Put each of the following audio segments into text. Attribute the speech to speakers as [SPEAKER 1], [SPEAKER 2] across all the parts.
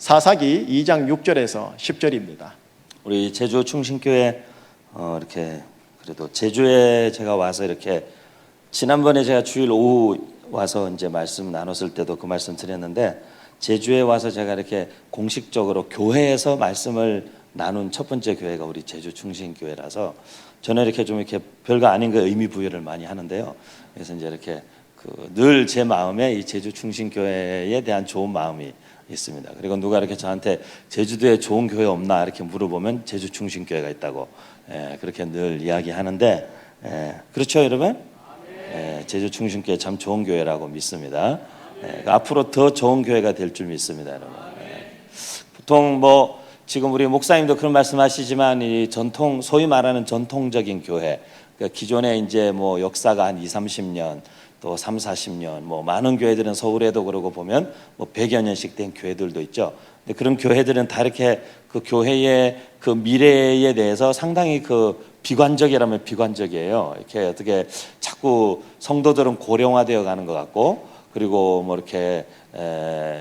[SPEAKER 1] 사사기 2장 6절에서 10절입니다.
[SPEAKER 2] 우리 제주 충신교회 이렇게 그래도 제주에 제가 와서 이렇게 지난번에 제가 주일 오후 와서 이제 말씀 나눴을 때도 그 말씀 드렸는데, 제주에 와서 제가 이렇게 공식적으로 교회에서 말씀을 나눈 첫 번째 교회가 우리 제주 충신교회라서 저는 이렇게 좀 이렇게 별거 아닌 거 의미 부여를 많이 하는데요. 그래서 이제 이렇게 늘 제 마음에 이 제주 충신교회에 대한 좋은 마음이 있습니다. 그리고 누가 이렇게 저한테 제주도에 좋은 교회 없나 이렇게 물어보면 제주 충신교회가 있다고 그렇게 늘 이야기하는데, 그렇죠 여러분? 제주 충신교회 참 좋은 교회라고 믿습니다. 앞으로 더 좋은 교회가 될 줄 믿습니다, 여러분. 보통 지금 우리 목사님도 그런 말씀하시지만 이 전통, 소위 말하는 전통적인 교회, 그러니까 기존에 이제 역사가 한 20-30년 또 30-40년 많은 교회들은 서울에도 그러고 보면 100여 년씩 된 교회들도 있죠. 근데 그런 교회들은 다 이렇게 그 교회의 그 미래에 대해서 상당히 비관적이라면 비관적이에요. 이렇게 어떻게 자꾸 성도들은 고령화되어 가는 것 같고, 그리고 이렇게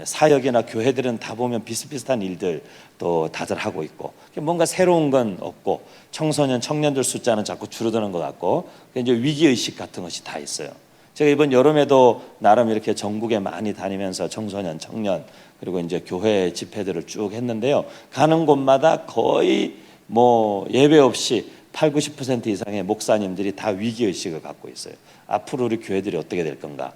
[SPEAKER 2] 사역이나 교회들은 다 보면 비슷비슷한 일들 또 다들 하고 있고, 뭔가 새로운 건 없고, 청년들 숫자는 자꾸 줄어드는 것 같고, 이제 위기의식 같은 것이 다 있어요. 제가 이번 여름에도 나름 이렇게 전국에 많이 다니면서 청소년, 청년, 그리고 이제 교회 집회들을 쭉 했는데요. 가는 곳마다 거의 예외 없이 80-90% 이상의 목사님들이 다 위기의식을 갖고 있어요. 앞으로 우리 교회들이 어떻게 될 건가.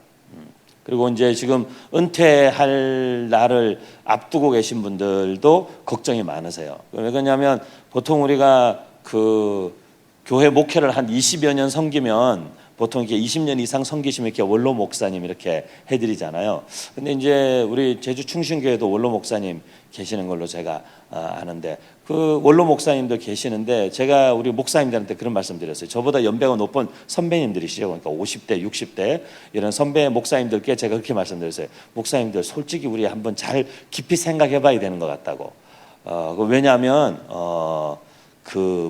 [SPEAKER 2] 그리고 이제 지금 은퇴할 날을 앞두고 계신 분들도 걱정이 많으세요. 왜냐하면 보통 우리가 교회 목회를 한 20여 년 섬기면 보통 이렇게 20년 이상 섬기시면 이렇게 원로 목사님 이렇게 해드리잖아요. 근데 이제 우리 제주 충신교회도 원로 목사님 계시는 걸로 제가 아는데, 그 원로 목사님도 계시는데 제가 우리 목사님들한테 그런 말씀 드렸어요. 저보다 연배가 높은 선배님들이시죠. 그러니까 50대, 60대 이런 선배 목사님들께 제가 그렇게 말씀드렸어요. 목사님들 솔직히 우리 한번 잘 깊이 생각해 봐야 되는 것 같다고. 왜냐하면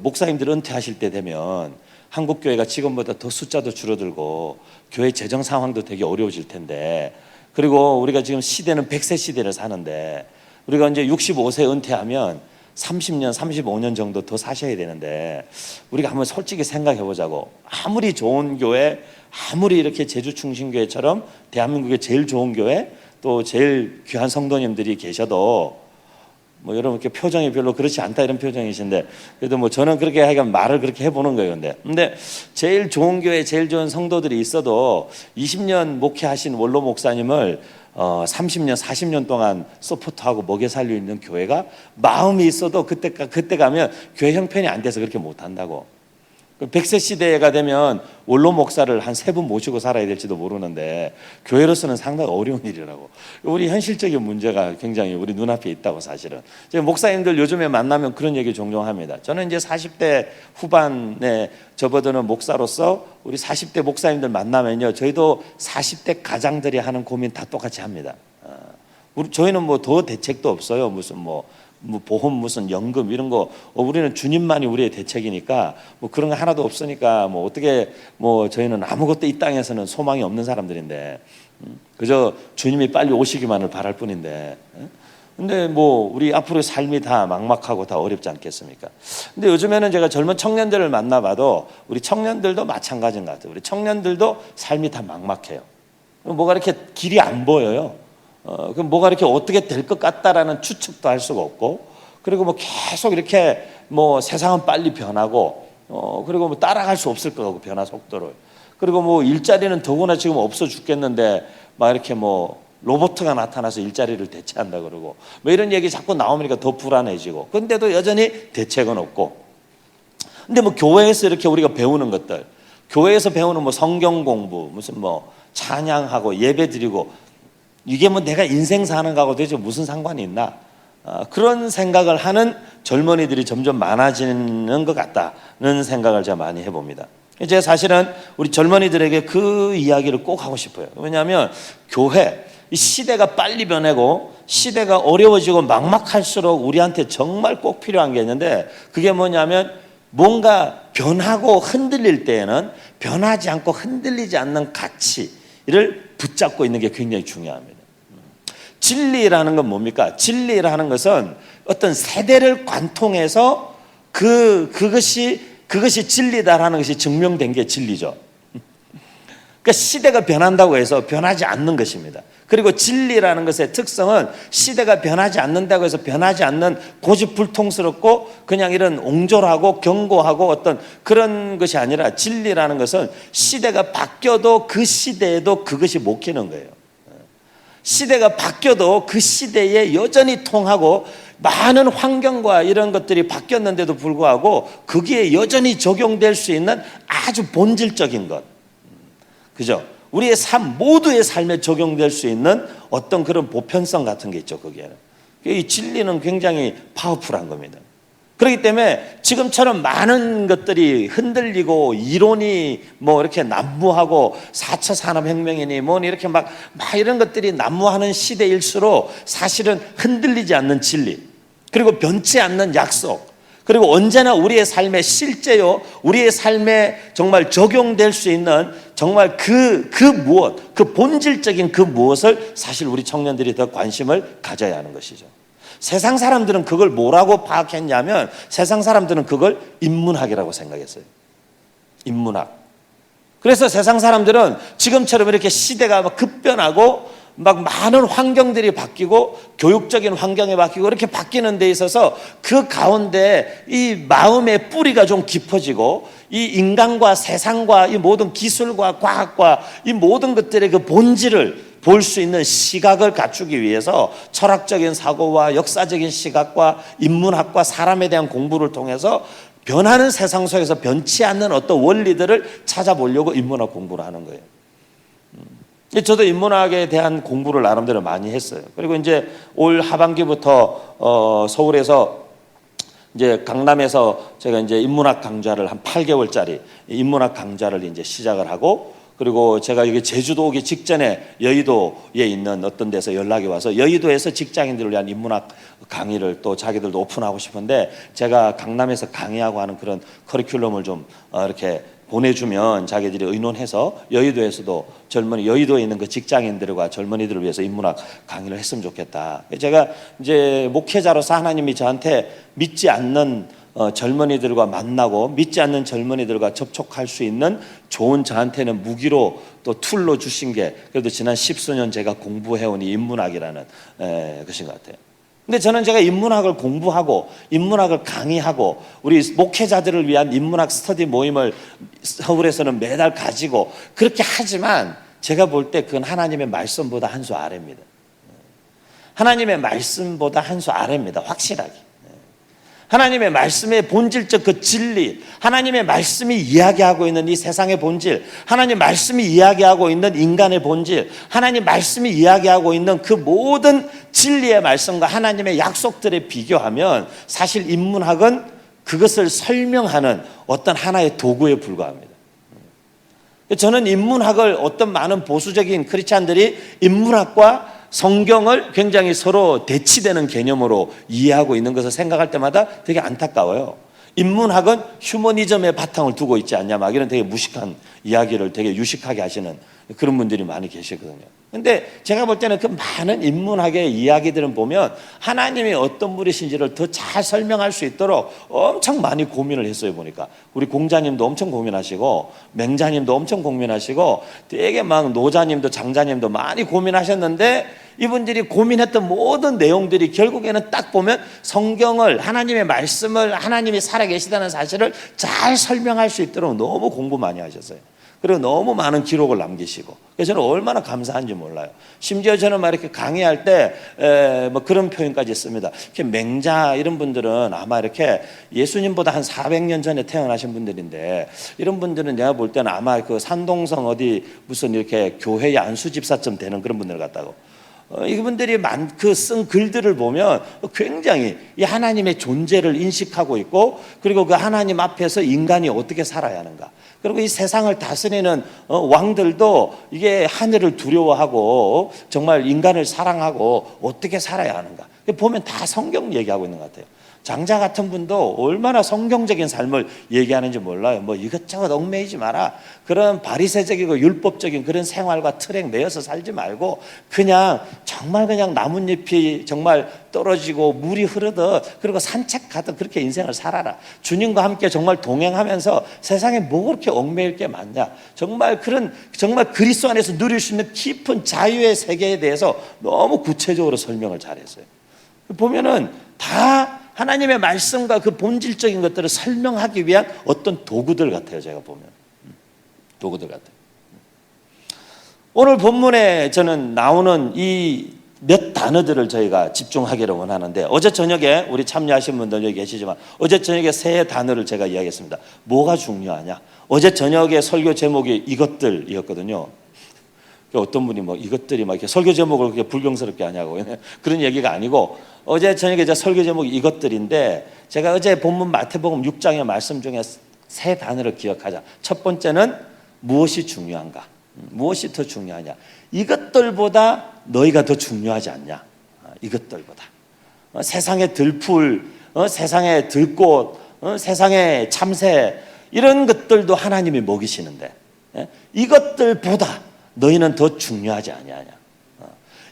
[SPEAKER 2] 목사님들 은퇴하실 때 되면 한국교회가 지금보다 더 숫자도 줄어들고 교회 재정 상황도 되게 어려워질 텐데, 그리고 우리가 지금 시대는 100세 시대를 사는데 우리가 이제 65세 은퇴하면 30년, 35년 정도 더 사셔야 되는데, 우리가 한번 솔직히 생각해 보자고. 아무리 좋은 교회, 아무리 이렇게 제주 충신교회처럼 대한민국의 제일 좋은 교회, 또 제일 귀한 성도님들이 계셔도 여러분 이렇게 표정이 별로 그렇지 않다 이런 표정이신데, 그래도 저는 그렇게 하여간 말을 그렇게 해보는 거예요. 근데 제일 좋은 교회, 제일 좋은 성도들이 있어도 20년 목회하신 원로 목사님을 30년, 40년 동안 서포트하고 먹여 살리고 있는 교회가 마음이 있어도 그때 가면 교회 형편이 안 돼서 그렇게 못한다고. 100세 시대가 되면 원로 목사를 한 3분 모시고 살아야 될지도 모르는데 교회로서는 상당히 어려운 일이라고. 우리 현실적인 문제가 굉장히 우리 눈앞에 있다고. 사실은 제가 목사님들 요즘에 만나면 그런 얘기 종종 합니다. 저는 이제 40대 후반에 접어드는 목사로서 우리 40대 목사님들 만나면요, 저희도 40대 가장들이 하는 고민 다 똑같이 합니다. 저희는 더 대책도 없어요. 무슨 보험, 무슨 연금 이런 거, 우리는 주님만이 우리의 대책이니까 그런 거 하나도 없으니까 어떻게 저희는 아무것도 이 땅에서는 소망이 없는 사람들인데 그저 주님이 빨리 오시기만을 바랄 뿐인데, 근데 우리 앞으로의 삶이 다 막막하고 다 어렵지 않겠습니까? 근데 요즘에는 제가 젊은 청년들을 만나봐도 우리 청년들도 마찬가지인 것 같아요. 우리 청년들도 삶이 다 막막해요. 뭐가 이렇게 길이 안 보여요. 그럼 뭐가 이렇게 어떻게 될 것 같다라는 추측도 할 수가 없고, 그리고 계속 이렇게 세상은 빨리 변하고, 그리고 따라갈 수 없을 것 같고, 변화 속도를. 그리고 일자리는 더구나 지금 없어 죽겠는데 이렇게 로봇가 나타나서 일자리를 대체한다 그러고 이런 얘기 자꾸 나오니까 더 불안해지고, 근데도 여전히 대책은 없고. 근데 교회에서 이렇게 우리가 배우는 것들, 교회에서 배우는 성경 공부, 무슨 찬양하고 예배 드리고, 이게 내가 인생 사는 거하고 도대체 무슨 상관이 있나? 그런 생각을 하는 젊은이들이 점점 많아지는 것 같다는 생각을 제가 많이 해봅니다. 제가 사실은 우리 젊은이들에게 그 이야기를 꼭 하고 싶어요. 왜냐하면 교회, 이 시대가 빨리 변하고 시대가 어려워지고 막막할수록 우리한테 정말 꼭 필요한 게 있는데, 그게 뭐냐면 뭔가 변하고 흔들릴 때에는 변하지 않고 흔들리지 않는 가치를 붙잡고 있는 게 굉장히 중요합니다. 진리라는 건 뭡니까? 진리라는 것은 어떤 세대를 관통해서 그것이 진리다라는 것이 증명된 게 진리죠. 그러니까 시대가 변한다고 해서 변하지 않는 것입니다. 그리고 진리라는 것의 특성은 시대가 변하지 않는다고 해서 변하지 않는 고집불통스럽고 그냥 이런 옹졸하고 견고하고 어떤 그런 것이 아니라, 진리라는 것은 시대가 바뀌어도 그 시대에도 그것이 먹히는 거예요. 시대가 바뀌어도 그 시대에 여전히 통하고, 많은 환경과 이런 것들이 바뀌었는데도 불구하고 거기에 여전히 적용될 수 있는 아주 본질적인 것, 그죠? 우리의 삶, 모두의 삶에 적용될 수 있는 어떤 그런 보편성 같은 게 있죠, 거기에는. 이 진리는 굉장히 파워풀한 겁니다. 그렇기 때문에 지금처럼 많은 것들이 흔들리고 이론이 뭐 이렇게 난무하고 4차 산업혁명이니 뭐 이렇게 막 이런 것들이 난무하는 시대일수록 사실은 흔들리지 않는 진리, 그리고 변치 않는 약속, 그리고 언제나 우리의 삶에 실제요, 우리의 삶에 정말 적용될 수 있는 정말 그 무엇, 그 본질적인 그 무엇을 사실 우리 청년들이 더 관심을 가져야 하는 것이죠. 세상 사람들은 그걸 뭐라고 파악했냐면, 세상 사람들은 그걸 인문학이라고 생각했어요. 인문학. 그래서 세상 사람들은 지금처럼 이렇게 시대가 막 급변하고 막 많은 환경들이 바뀌고 교육적인 환경이 바뀌고 이렇게 바뀌는 데 있어서 그 가운데 이 마음의 뿌리가 좀 깊어지고, 이 인간과 세상과 이 모든 기술과 과학과 이 모든 것들의 그 본질을 볼 수 있는 시각을 갖추기 위해서 철학적인 사고와 역사적인 시각과 인문학과 사람에 대한 공부를 통해서 변하는 세상 속에서 변치 않는 어떤 원리들을 찾아보려고 인문학 공부를 하는 거예요. 저도 인문학에 대한 공부를 나름대로 많이 했어요. 그리고 이제 올 하반기부터 서울에서 이제 강남에서 제가 이제 인문학 강좌를 한 8개월짜리 인문학 강좌를 이제 시작을 하고, 그리고 제가 여기 제주도 오기 직전에 여의도에 있는 어떤 데서 연락이 와서 여의도에서 직장인들을 위한 인문학 강의를 또 자기들도 오픈하고 싶은데, 제가 강남에서 강의하고 하는 그런 커리큘럼을 좀 이렇게 보내주면 자기들이 의논해서 여의도에서도 여의도에 있는 그 직장인들과 젊은이들을 위해서 인문학 강의를 했으면 좋겠다. 제가 이제 목회자로서 하나님이 저한테 믿지 않는 젊은이들과 만나고 믿지 않는 젊은이들과 접촉할 수 있는 좋은, 저한테는 무기로 또 툴로 주신 게 그래도 지난 10수년 제가 공부해온 이 인문학이라는 것인 것 같아요. 근데 저는 제가 인문학을 공부하고 인문학을 강의하고 우리 목회자들을 위한 인문학 스터디 모임을 서울에서는 매달 가지고 그렇게 하지만, 제가 볼 때 그건 하나님의 말씀보다 한 수 아래입니다. 하나님의 말씀보다 한 수 아래입니다. 확실하게. 하나님의 말씀의 본질적 그 진리, 하나님의 말씀이 이야기하고 있는 이 세상의 본질, 하나님 말씀이 이야기하고 있는 인간의 본질, 하나님 말씀이 이야기하고 있는 그 모든 진리의 말씀과 하나님의 약속들에 비교하면 사실 인문학은 그것을 설명하는 어떤 하나의 도구에 불과합니다. 저는 인문학을, 어떤 많은 보수적인 크리스찬들이 인문학과 성경을 굉장히 서로 대치되는 개념으로 이해하고 있는 것을 생각할 때마다 되게 안타까워요. 인문학은 휴머니즘의 바탕을 두고 있지 않냐, 막 이런 되게 무식한 이야기를 되게 유식하게 하시는 그런 분들이 많이 계시거든요. 근데 제가 볼 때는 그 많은 인문학의 이야기들은 보면 하나님이 어떤 분이신지를 더 잘 설명할 수 있도록 엄청 많이 고민을 했어요. 보니까 우리 공자님도 엄청 고민하시고 맹자님도 엄청 고민하시고 되게 막 노자님도 장자님도 많이 고민하셨는데, 이분들이 고민했던 모든 내용들이 결국에는 딱 보면 성경을, 하나님의 말씀을, 하나님이 살아계시다는 사실을 잘 설명할 수 있도록 너무 공부 많이 하셨어요. 그리고 너무 많은 기록을 남기시고, 그래서 저는 얼마나 감사한지 몰라요. 심지어 저는 막 이렇게 강의할 때 뭐 그런 표현까지 씁니다. 이렇게 맹자 이런 분들은 아마 이렇게 예수님보다 한 400년 전에 태어나신 분들인데, 이런 분들은 내가 볼 때는 아마 그 산동성 어디 무슨 이렇게 교회의 안수집사쯤 되는 그런 분들 같다고. 이분들이 쓴 글들을 보면 굉장히 이 하나님의 존재를 인식하고 있고, 그리고 그 하나님 앞에서 인간이 어떻게 살아야 하는가, 그리고 이 세상을 다스리는 왕들도 이게 하늘을 두려워하고 정말 인간을 사랑하고 어떻게 살아야 하는가 보면 다 성경 얘기하고 있는 것 같아요. 장자 같은 분도 얼마나 성경적인 삶을 얘기하는지 몰라요. 뭐 이것저것 얽매이지 마라. 그런 바리새적이고 율법적인 그런 생활과 틀에 매여서 살지 말고 그냥 정말 그냥 나뭇잎이 정말 떨어지고 물이 흐르듯 그리고 산책하듯 그렇게 인생을 살아라. 주님과 함께 정말 동행하면서 세상에 뭐 그렇게 얽매일 게 많냐. 정말 그리스도 안에서 누릴 수 있는 깊은 자유의 세계에 대해서 너무 구체적으로 설명을 잘했어요. 보면은 다 하나님의 말씀과 그 본질적인 것들을 설명하기 위한 어떤 도구들 같아요. 제가 보면 도구들 같아요. 오늘 본문에 저는 나오는 이 몇 단어들을 저희가 집중하기를 원하는데, 어제 저녁에 우리 참여하신 분들 여기 계시지만 어제 저녁에 세 단어를 제가 이야기했습니다. 뭐가 중요하냐? 어제 저녁에 설교 제목이 이것들이었거든요. 어떤 분이 뭐 이것들이 막 이렇게 설교 제목을 그렇게 불경스럽게 하냐고 그런 얘기가 아니고, 어제 저녁에 제 설교 제목이 이것들인데, 제가 어제 본문 마태복음 6장의 말씀 중에 세 단어를 기억하자. 첫 번째는 무엇이 중요한가? 무엇이 더 중요하냐? 이것들보다 너희가 더 중요하지 않냐? 이것들보다 세상의 들풀, 세상의 들꽃, 세상의 참새, 이런 것들도 하나님이 먹이시는데 이것들보다 너희는 더 중요하지 아니하냐?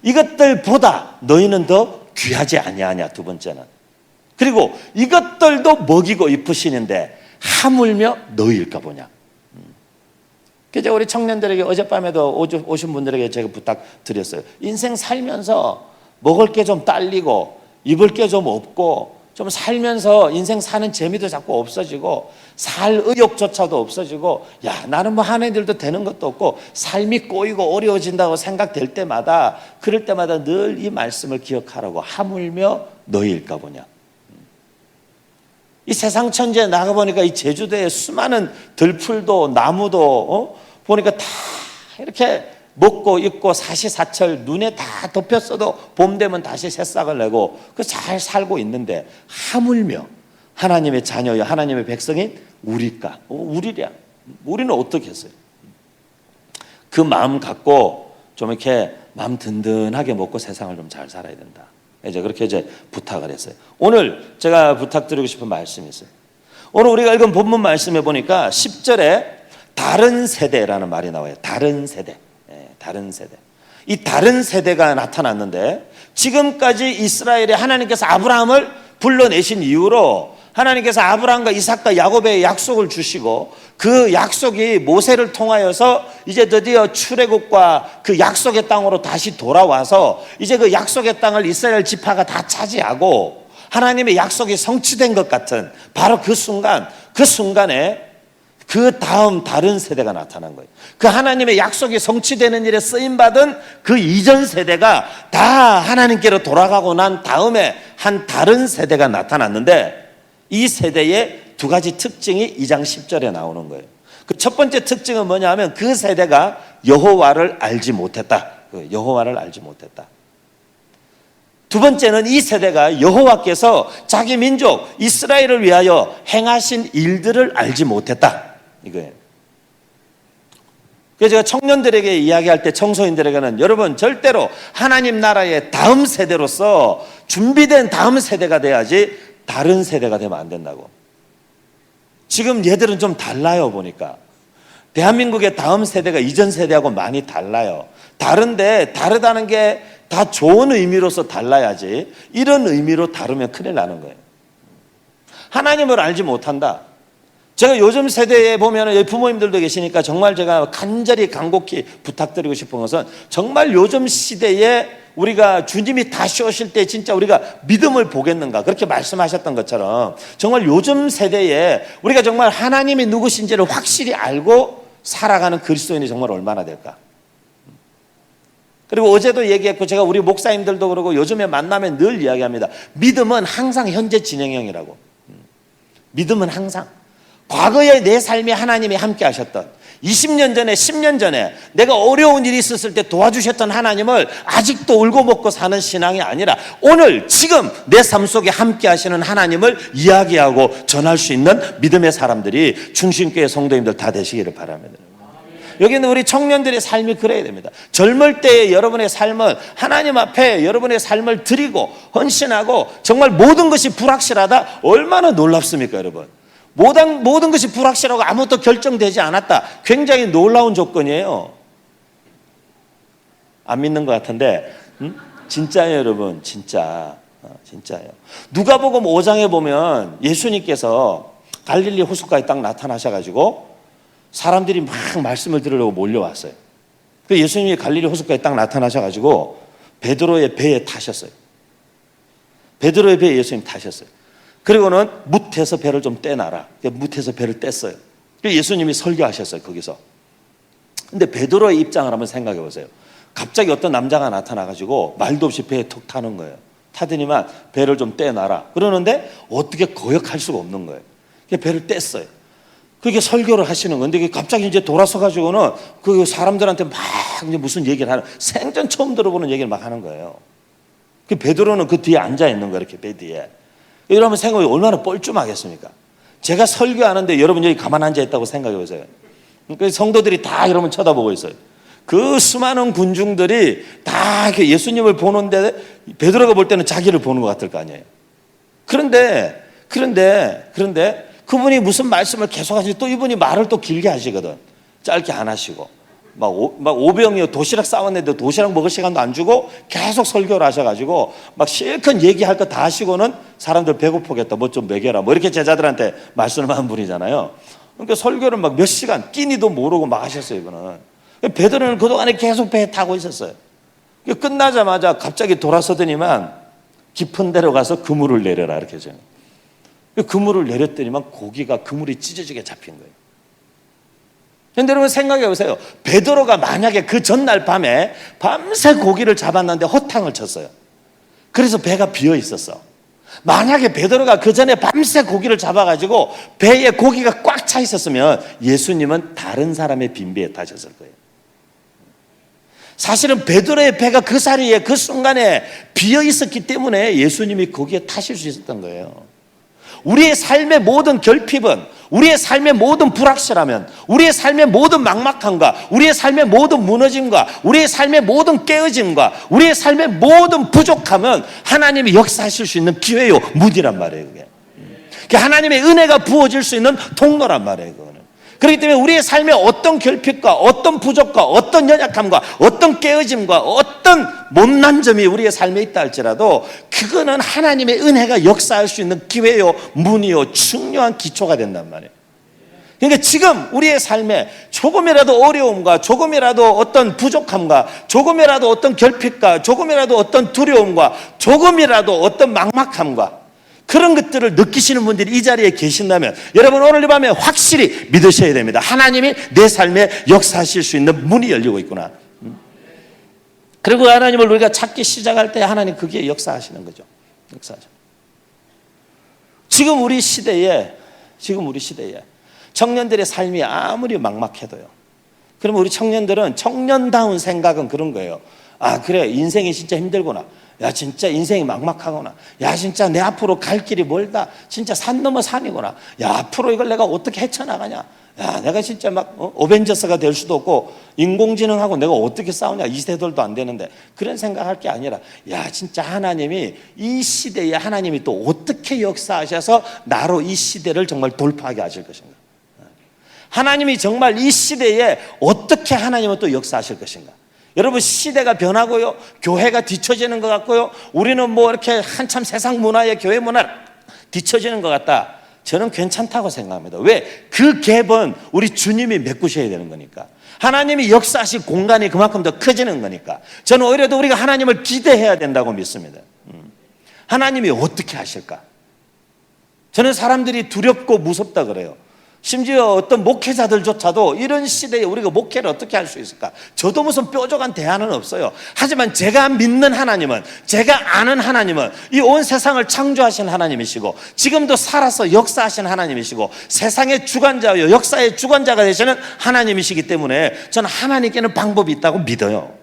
[SPEAKER 2] 이것들보다 너희는 더 귀하지 아니하냐? 두 번째는. 그리고 이것들도 먹이고 입으시는데 하물며 너희일까 보냐? 그래서 우리 청년들에게 어젯밤에도 오신 분들에게 제가 부탁드렸어요. 인생 살면서 먹을 게 좀 딸리고 입을 게 좀 없고 좀 살면서 인생 사는 재미도 자꾸 없어지고 살 의욕조차도 없어지고, 야 나는 뭐 하는 일도 되는 것도 없고 삶이 꼬이고 어려워진다고 생각될 때마다, 그럴 때마다 늘 이 말씀을 기억하라고. 하물며 너희일까 보냐. 이 세상 천지에 나가보니까 이 제주도에 수많은 들풀도 나무도 보니까 다 이렇게 먹고 입고 사시사철 눈에 다 덮였어도 봄 되면 다시 새싹을 내고 그 잘 살고 있는데, 하물며 하나님의 자녀여 하나님의 백성인 우리가 우리랴. 우리는 어떻게 했어요? 그 마음 갖고 좀 이렇게 마음 든든하게 먹고 세상을 좀 잘 살아야 된다. 이제 그렇게 부탁을 했어요. 오늘 제가 부탁드리고 싶은 말씀이 있어요. 오늘 우리가 읽은 본문 말씀에 보니까 10절에 다른 세대라는 말이 나와요. 다른 세대. 다른 세대. 이 다른 세대가 나타났는데, 지금까지 이스라엘에 하나님께서 아브라함을 불러내신 이후로 하나님께서 아브라함과 이삭과 야곱의 약속을 주시고, 그 약속이 모세를 통하여서 이제 드디어 출애굽과 그 약속의 땅으로 다시 돌아와서 이제 그 약속의 땅을 이스라엘 지파가 다 차지하고 하나님의 약속이 성취된 것 같은 바로 그 순간에 그 다음 다른 세대가 나타난 거예요. 그 하나님의 약속이 성취되는 일에 쓰임받은 그 이전 세대가 다 하나님께로 돌아가고 난 다음에 한 다른 세대가 나타났는데, 이 세대의 두 가지 특징이 2장 10절에 나오는 거예요. 그 첫 번째 특징은 뭐냐 하면 그 세대가 여호와를 알지 못했다. 여호와를 알지 못했다. 두 번째는 이 세대가 여호와께서 자기 민족 이스라엘을 위하여 행하신 일들을 알지 못했다. 이거예요. 그래서 제가 청년들에게 이야기할 때 청소년들에게는, 여러분 절대로 하나님 나라의 다음 세대로서 준비된 다음 세대가 돼야지 다른 세대가 되면 안 된다고. 지금 얘들은 좀 달라요. 보니까 대한민국의 다음 세대가 이전 세대하고 많이 달라요. 다른데 다르다는 게 다 좋은 의미로서 달라야지, 이런 의미로 다르면 큰일 나는 거예요. 하나님을 알지 못한다. 제가 요즘 세대에 보면 여기 부모님들도 계시니까 정말 제가 간절히 간곡히 부탁드리고 싶은 것은, 정말 요즘 시대에 우리가 주님이 다시 오실 때 진짜 우리가 믿음을 보겠는가, 그렇게 말씀하셨던 것처럼 정말 요즘 세대에 우리가 정말 하나님이 누구신지를 확실히 알고 살아가는 그리스도인이 정말 얼마나 될까. 그리고 어제도 얘기했고 제가 우리 목사님들도 그러고 요즘에 만나면 늘 이야기합니다. 믿음은 항상 현재 진행형이라고. 믿음은 항상 과거의 내 삶에 하나님이 함께 하셨던, 20년 전에 10년 전에 내가 어려운 일이 있었을 때 도와주셨던 하나님을 아직도 울고 먹고 사는 신앙이 아니라, 오늘 지금 내 삶 속에 함께 하시는 하나님을 이야기하고 전할 수 있는 믿음의 사람들이 충신교회 성도님들 다 되시기를 바랍니다. 여기 있는 우리 청년들의 삶이 그래야 됩니다. 젊을 때의 여러분의 삶은 하나님 앞에 여러분의 삶을 드리고 헌신하고 정말 모든 것이 불확실하다 얼마나 놀랍습니까, 여러분? 모든 것이 불확실하고 아무것도 결정되지 않았다. 굉장히 놀라운 조건이에요. 안 믿는 것 같은데 진짜예요, 여러분. 진짜예요. 누가복음 5장에 보면 예수님께서 갈릴리 호숫가에 딱 나타나셔가지고 사람들이 막 말씀을 들으려고 몰려왔어요. 그 예수님이 갈릴리 호숫가에 딱 나타나셔가지고 베드로의 배에 타셨어요. 베드로의 배에 예수님 타셨어요. 그리고는 뭇에서 배를 좀 떼놔라. 뭇에서 배를 뗐어요. 예수님이 설교하셨어요, 거기서. 근데 베드로의 입장을 한번 생각해 보세요. 갑자기 어떤 남자가 나타나가지고 말도 없이 배에 툭 타는 거예요. 타더니만 배를 좀 떼놔라. 그러는데 어떻게 거역할 수가 없는 거예요. 배를 뗐어요. 그게 설교를 하시는 건데 갑자기 이제 돌아서가지고는 그 사람들한테 막 이제 무슨 얘기를 하는, 생전 처음 들어보는 얘기를 막 하는 거예요. 그 베드로는 그 뒤에 앉아 있는 거예요, 이렇게 배 뒤에. 이러면 생각이 얼마나 뻘쭘하겠습니까? 제가 설교하는데 여러분 여기 가만 앉아 있다고 생각해 보세요. 그러니까 성도들이 다 여러분 쳐다보고 있어요. 그 수많은 군중들이 다 이렇게 예수님을 보는데 베드로가 볼 때는 자기를 보는 것 같을 거 아니에요. 그런데 그분이 무슨 말씀을 계속 하시지 또 이분이 말을 또 길게 하시거든. 짧게 안 하시고 막 오병이어 도시락 싸웠는데 도시락 먹을 시간도 안 주고 계속 설교를 하셔가지고 막 실컷 얘기할 거 다 하시고는 사람들 배고프겠다 뭐 좀 먹여라 뭐 이렇게 제자들한테 말씀을 하는 분이잖아요. 그러니까 설교를 막 몇 시간 끼니도 모르고 막 하셨어요. 이분은. 베드로는 그동안에 계속 배에 타고 있었어요. 끝나자마자 갑자기 돌아서더니만 깊은 데로 가서 그물을 내려라 이렇게 해줘요. 그물을 내렸더니만 고기가 그물이 찢어지게 잡힌 거예요. 그런데 여러분 생각해 보세요. 베드로가 만약에 그 전날 밤에 밤새 고기를 잡았는데 허탕을 쳤어요. 그래서 배가 비어 있었어. 만약에 베드로가 그 전에 밤새 고기를 잡아가지고 배에 고기가 꽉 차 있었으면 예수님은 다른 사람의 빈배에 타셨을 거예요. 사실은 베드로의 배가 그 자리에 그 순간에 비어 있었기 때문에 예수님이 거기에 타실 수 있었던 거예요. 우리의 삶의 모든 결핍은, 우리의 삶의 모든 불확실함은, 우리의 삶의 모든 막막함과 우리의 삶의 모든 무너짐과 우리의 삶의 모든 깨어짐과 우리의 삶의 모든 부족함은 하나님이 역사하실 수 있는 기회요 무디란 말이에요. 그게 하나님의 은혜가 부어질 수 있는 통로란 말이에요. 그거는. 그렇기 때문에 우리의 삶의 어떤 결핍과 어떤 부족과 어떤 연약함과 어떤 깨어짐과 어떤 못난 점이 우리의 삶에 있다 할지라도 그거는 하나님의 은혜가 역사할 수 있는 기회요 문이요 중요한 기초가 된단 말이에요. 그러니까 지금 우리의 삶에 조금이라도 어려움과 조금이라도 어떤 부족함과 조금이라도 어떤 결핍과 조금이라도 어떤 두려움과 조금이라도 어떤 막막함과 그런 것들을 느끼시는 분들이 이 자리에 계신다면 여러분 오늘 이 밤에 확실히 믿으셔야 됩니다. 하나님이 내 삶에 역사하실 수 있는 문이 열리고 있구나. 그리고 하나님을 우리가 찾기 시작할 때 하나님 거기에 역사하시는 거죠. 역사하죠. 지금 우리 시대에 청년들의 삶이 아무리 막막해도요. 그러면 우리 청년들은 청년다운 생각은 그런 거예요. 아 그래 인생이 진짜 힘들구나. 야 진짜 인생이 막막하구나. 야 진짜 내 앞으로 갈 길이 멀다. 진짜 산 넘어 산이구나. 야 앞으로 이걸 내가 어떻게 헤쳐나가냐. 야 내가 진짜 막 어벤져스가 될 수도 없고 인공지능하고 내가 어떻게 싸우냐. 이 세대들도 안 되는데 그런 생각할 게 아니라 야 진짜 하나님이 이 시대에 하나님이 또 어떻게 역사하셔서 나로 이 시대를 정말 돌파하게 하실 것인가. 하나님이 정말 이 시대에 어떻게 하나님은 또 역사하실 것인가. 여러분 시대가 변하고요. 교회가 뒤처지는 것 같고요. 우리는 뭐 이렇게 한참 세상 문화에 교회 문화 뒤처지는 것 같다. 저는 괜찮다고 생각합니다. 왜? 그 갭은 우리 주님이 메꾸셔야 되는 거니까. 하나님이 역사하실 공간이 그만큼 더 커지는 거니까. 저는 오히려 더 우리가 하나님을 기대해야 된다고 믿습니다. 하나님이 어떻게 하실까? 저는 사람들이 두렵고 무섭다 그래요. 심지어 어떤 목회자들조차도 이런 시대에 우리가 목회를 어떻게 할 수 있을까? 저도 무슨 뾰족한 대안은 없어요. 하지만 제가 믿는 하나님은, 제가 아는 하나님은 이 온 세상을 창조하신 하나님이시고 지금도 살아서 역사하신 하나님이시고 세상의 주관자요 역사의 주관자가 되시는 하나님이시기 때문에 저는 하나님께는 방법이 있다고 믿어요.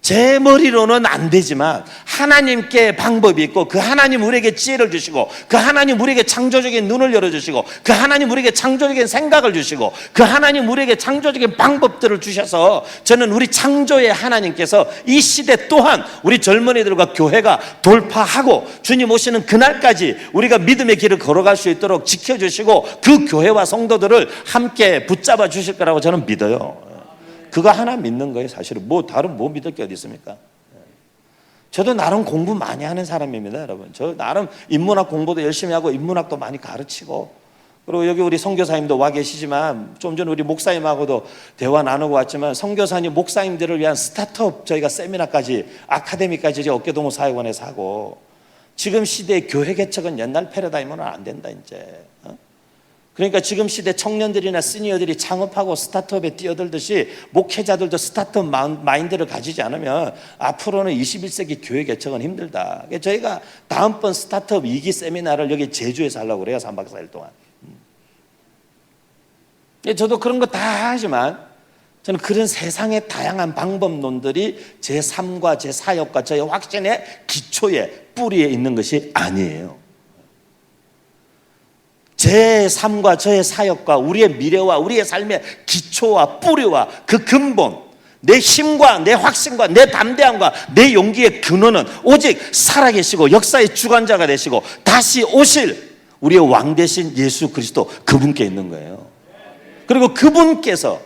[SPEAKER 2] 제 머리로는 안 되지만 하나님께 방법이 있고 그 하나님 우리에게 지혜를 주시고 그 하나님 우리에게 창조적인 눈을 열어주시고 그 하나님 우리에게 창조적인 생각을 주시고 그 하나님 우리에게 창조적인 방법들을 주셔서 저는 우리 창조의 하나님께서 이 시대 또한 우리 젊은이들과 교회가 돌파하고 주님 오시는 그날까지 우리가 믿음의 길을 걸어갈 수 있도록 지켜주시고 그 교회와 성도들을 함께 붙잡아 주실 거라고 저는 믿어요. 그거 하나 믿는 거예요. 사실은 다른 믿을 게 어디 있습니까? 저도 나름 공부 많이 하는 사람입니다, 여러분. 저 나름 인문학 공부도 열심히 하고 인문학도 많이 가르치고, 그리고 여기 우리 선교사님도 와 계시지만 좀 전에 우리 목사님하고도 대화 나누고 왔지만 선교사님 목사님들을 위한 스타트업 저희가 세미나까지 아카데미까지 이제 어깨동무 사역원에서 하고, 지금 시대의 교회 개척은 옛날 패러다임은 안 된다 이제. 그러니까 지금 시대 청년들이나 시니어들이 창업하고 스타트업에 뛰어들듯이 목회자들도 스타트업 마인드를 가지지 않으면 앞으로는 21세기 교회 개척은 힘들다. 저희가 다음번 스타트업 2기 세미나를 여기 제주에서 하려고 그래요. 3박 4일 동안. 저도 그런 거 다 하지만 저는 그런 세상의 다양한 방법론들이 제 삶과 제 사역과 저의 확신의 기초에 뿌리에 있는 것이 아니에요. 제 삶과 저의 사역과 우리의 미래와 우리의 삶의 기초와 뿌리와 그 근본, 내 힘과 내 확신과 내 담대함과 내 용기의 근원은 오직 살아계시고 역사의 주관자가 되시고 다시 오실 우리의 왕 되신 예수 그리스도 그분께 있는 거예요. 그리고 그분께서